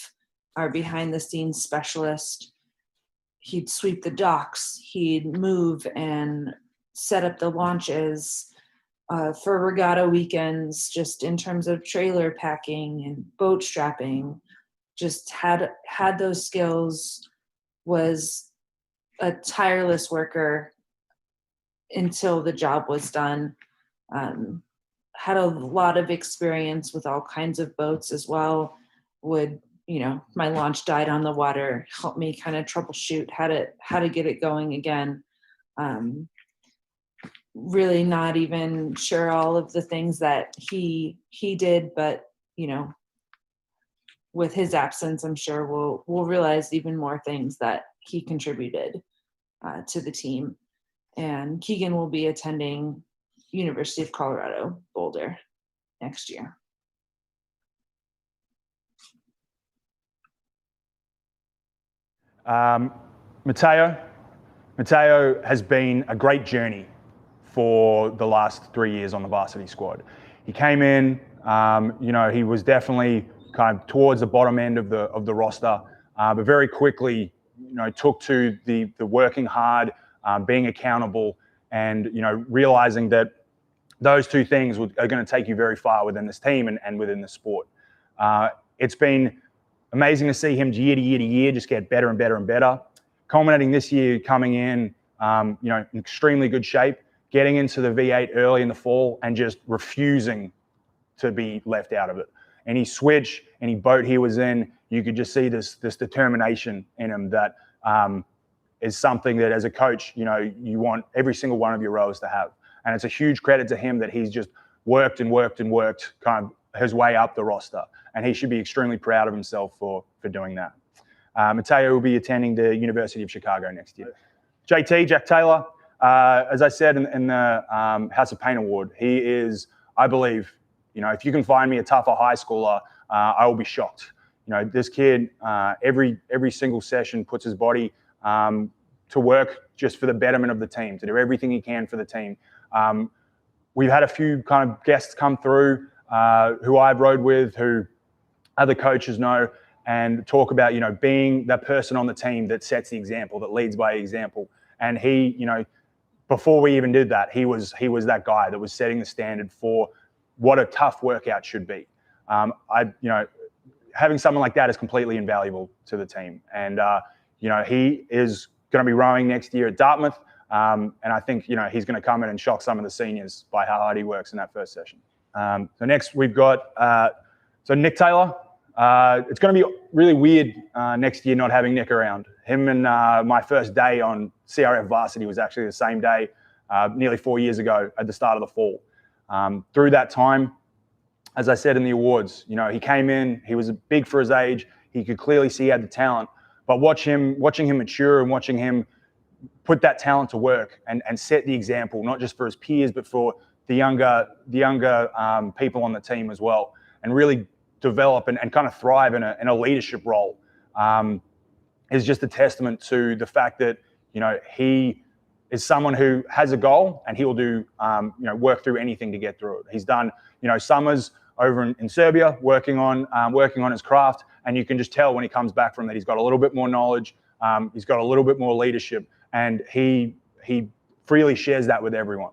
our behind the scenes specialist. He'd sweep the docks, he'd move and set up the launches for regatta weekends, just in terms of trailer packing and boat strapping. Just had those skills, was a tireless worker until the job was done. Had a lot of experience with all kinds of boats as well. Would, my launch died on the water, help me kind of troubleshoot how to get it going again. Really not even sure all of the things that he did, but with his absence, I'm sure we'll realize even more things that he contributed to the team. And Keegan will be attending University of Colorado Boulder next year.
Mateo has been a great journey for the last 3 years on the varsity squad. He came in, he was definitely kind of towards the bottom end of the roster, but very quickly, took to the working hard, being accountable, and realizing that those two things are going to take you very far within this team and within the sport. It's been amazing to see him year to year to year just get better and better and better. Culminating this year, coming in, in extremely good shape, getting into the V8 early in the fall, and just refusing to be left out of it. Any switch, any boat he was in, you could just see this determination in him that is something that as a coach, you want every single one of your rowers to have. And it's a huge credit to him that he's just worked and worked and worked kind of his way up the roster. And he should be extremely proud of himself for doing that. Mateo will be attending the University of Chicago next year. Jack Taylor, as I said in the House of Pain Award, he is, I believe, if you can find me a tougher high schooler, I will be shocked. This kid, every single session puts his body to work just for the betterment of the team, to do everything he can for the team. We've had a few kind of guests come through who I've rowed with, who other coaches know, and talk about, being that person on the team that sets the example, that leads by example. And he, before we even did that, he was that guy that was setting the standard for what a tough workout should be. Having someone like that is completely invaluable to the team. And, he is going to be rowing next year at Dartmouth. And I think, he's going to come in and shock some of the seniors by how hard he works in that first session. So next we've got, Nick Taylor. It's going to be really weird next year not having Nick around. Him and my first day on CRF varsity was actually the same day, nearly 4 years ago at the start of the fall. Through that time, as I said in the awards, he came in, he was big for his age, he could clearly see he had the talent, but watching him mature and watching him put that talent to work and set the example, not just for his peers, but for the younger people on the team as well, and really develop and kind of thrive in a leadership role, is just a testament to the fact that, he is someone who has a goal and he will do, work through anything to get through it. He's done, summers over in Serbia working on his craft, and you can just tell when he comes back from that he's got a little bit more knowledge, he's got a little bit more leadership, and he freely shares that with everyone.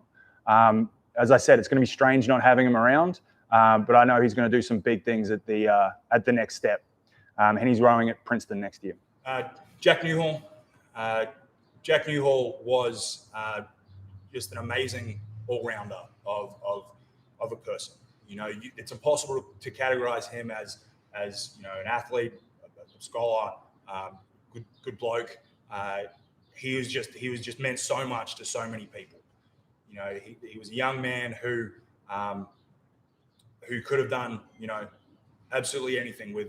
As I said, it's going to be strange not having him around, but I know he's going to do some big things at the next step, and he's rowing at Princeton next year. Jack Newhall. Jack Newhall was just an amazing all-rounder of a person. It's impossible to categorize him as an athlete, a scholar, good bloke. He was just meant so much to so many people. You know, he was a young man who could have done, you know, absolutely anything with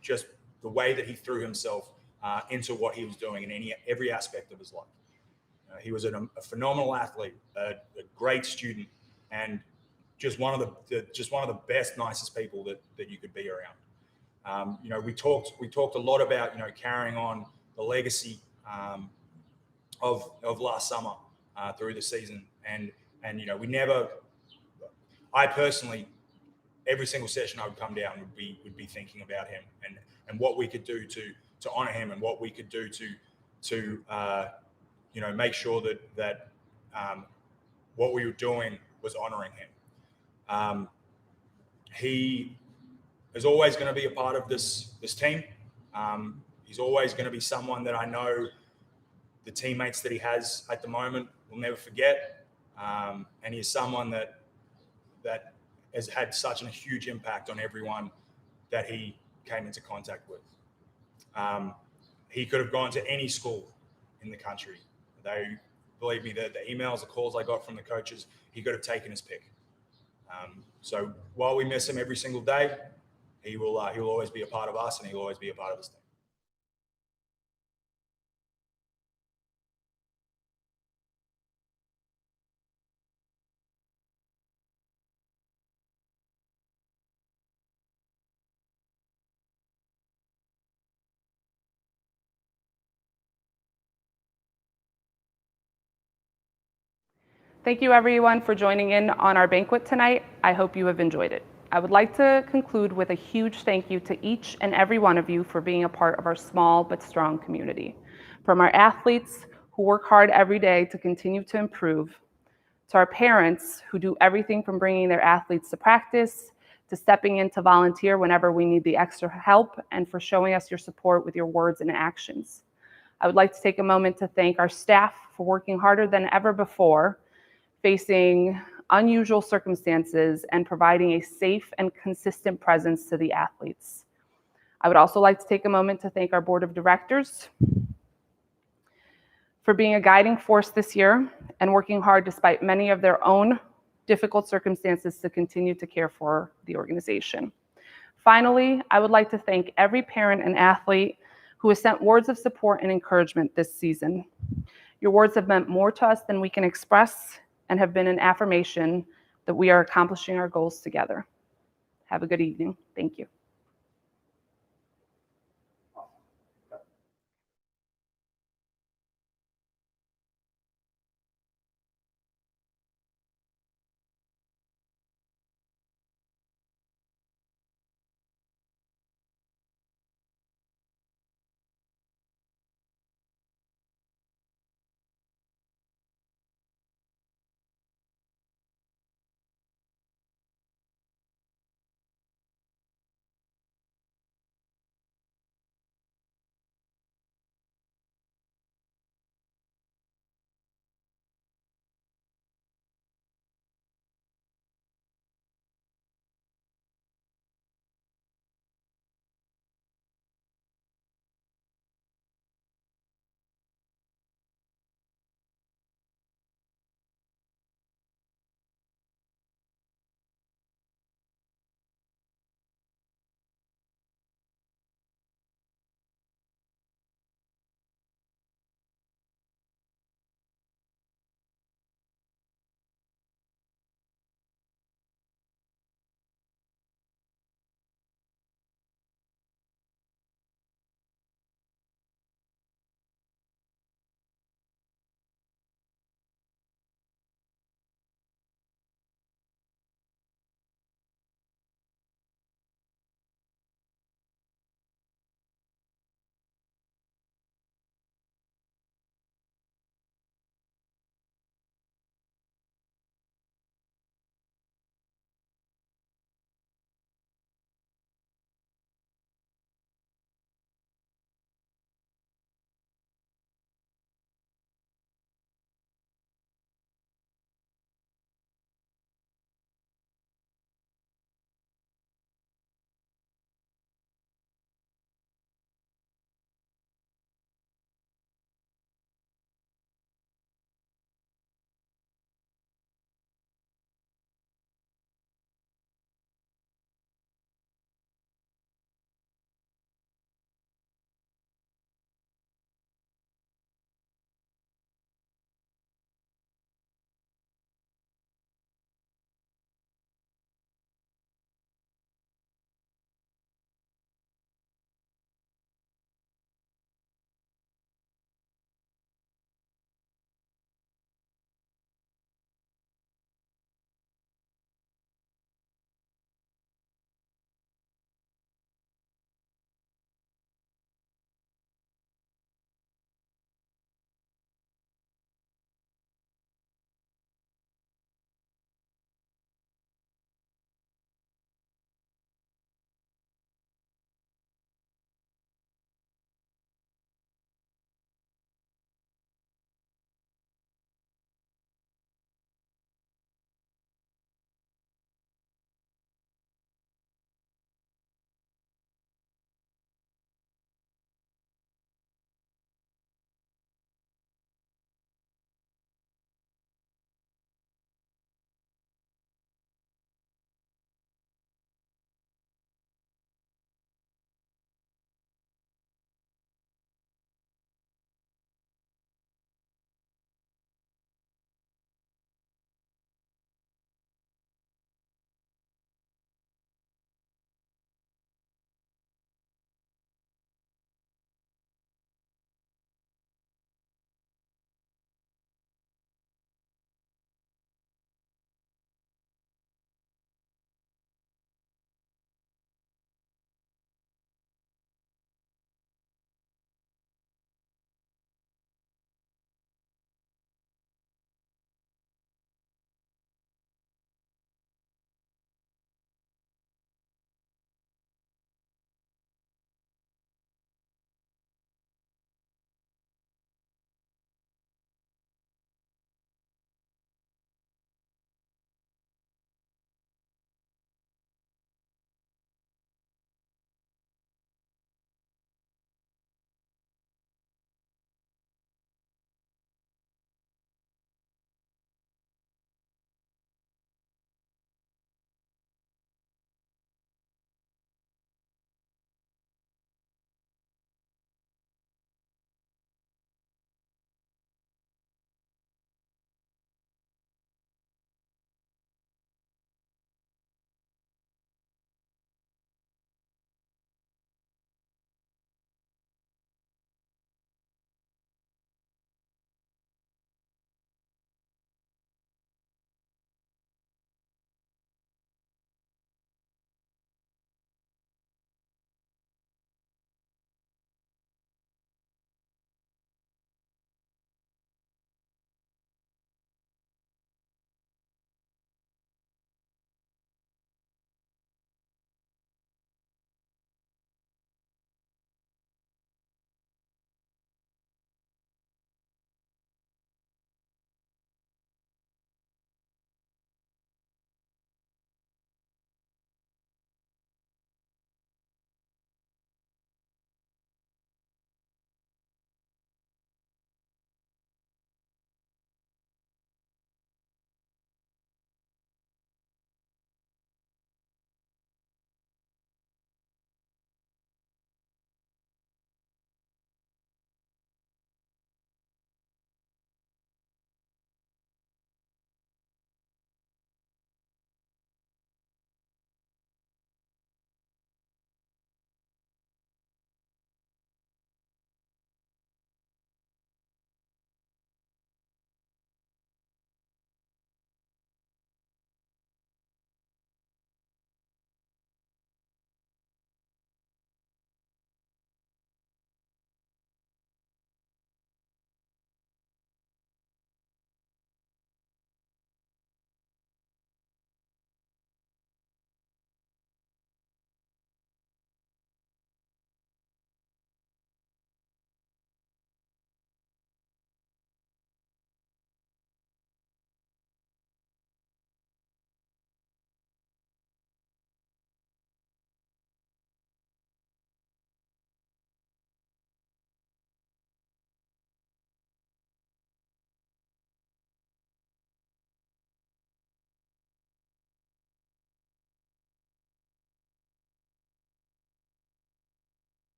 just the way that he threw himself into what he was doing in every aspect of his life. He was a phenomenal athlete, a great student, and just one of the best, nicest people that you could be around. You know, we talked a lot about, you know, carrying on the legacy of last summer through the season, and you know, I personally, every single session I would come down would be thinking about him and what we could do to honor him, and what we could do to you know, make sure that what we were doing was honoring him. He is always going to be a part of this team. He's always going to be someone that I know the teammates that he has at the moment will never forget. And he's someone that has had such a huge impact on everyone that he came into contact with. He could have gone to any school in the country. Believe me, the emails, the calls I got from the coaches, he could have taken his pick. So while we miss him every single day, he will always be a part of us, and he'll always be a part of this team.
Thank you everyone for joining in on our banquet tonight. I hope you have enjoyed it. I would like to conclude with a huge thank you to each and every one of you for being a part of our small but strong community. From our athletes who work hard every day to continue to improve, to our parents who do everything from bringing their athletes to practice, to stepping in to volunteer whenever we need the extra help, and for showing us your support with your words and actions. I would like to take a moment to thank our staff for working harder than ever before, facing unusual circumstances and providing a safe and consistent presence to the athletes. I would also like to take a moment to thank our board of directors for being a guiding force this year and working hard despite many of their own difficult circumstances to continue to care for the organization. Finally, I would like to thank every parent and athlete who has sent words of support and encouragement this season. Your words have meant more to us than we can express, and have been an affirmation that we are accomplishing our goals together. Have a good evening. Thank you.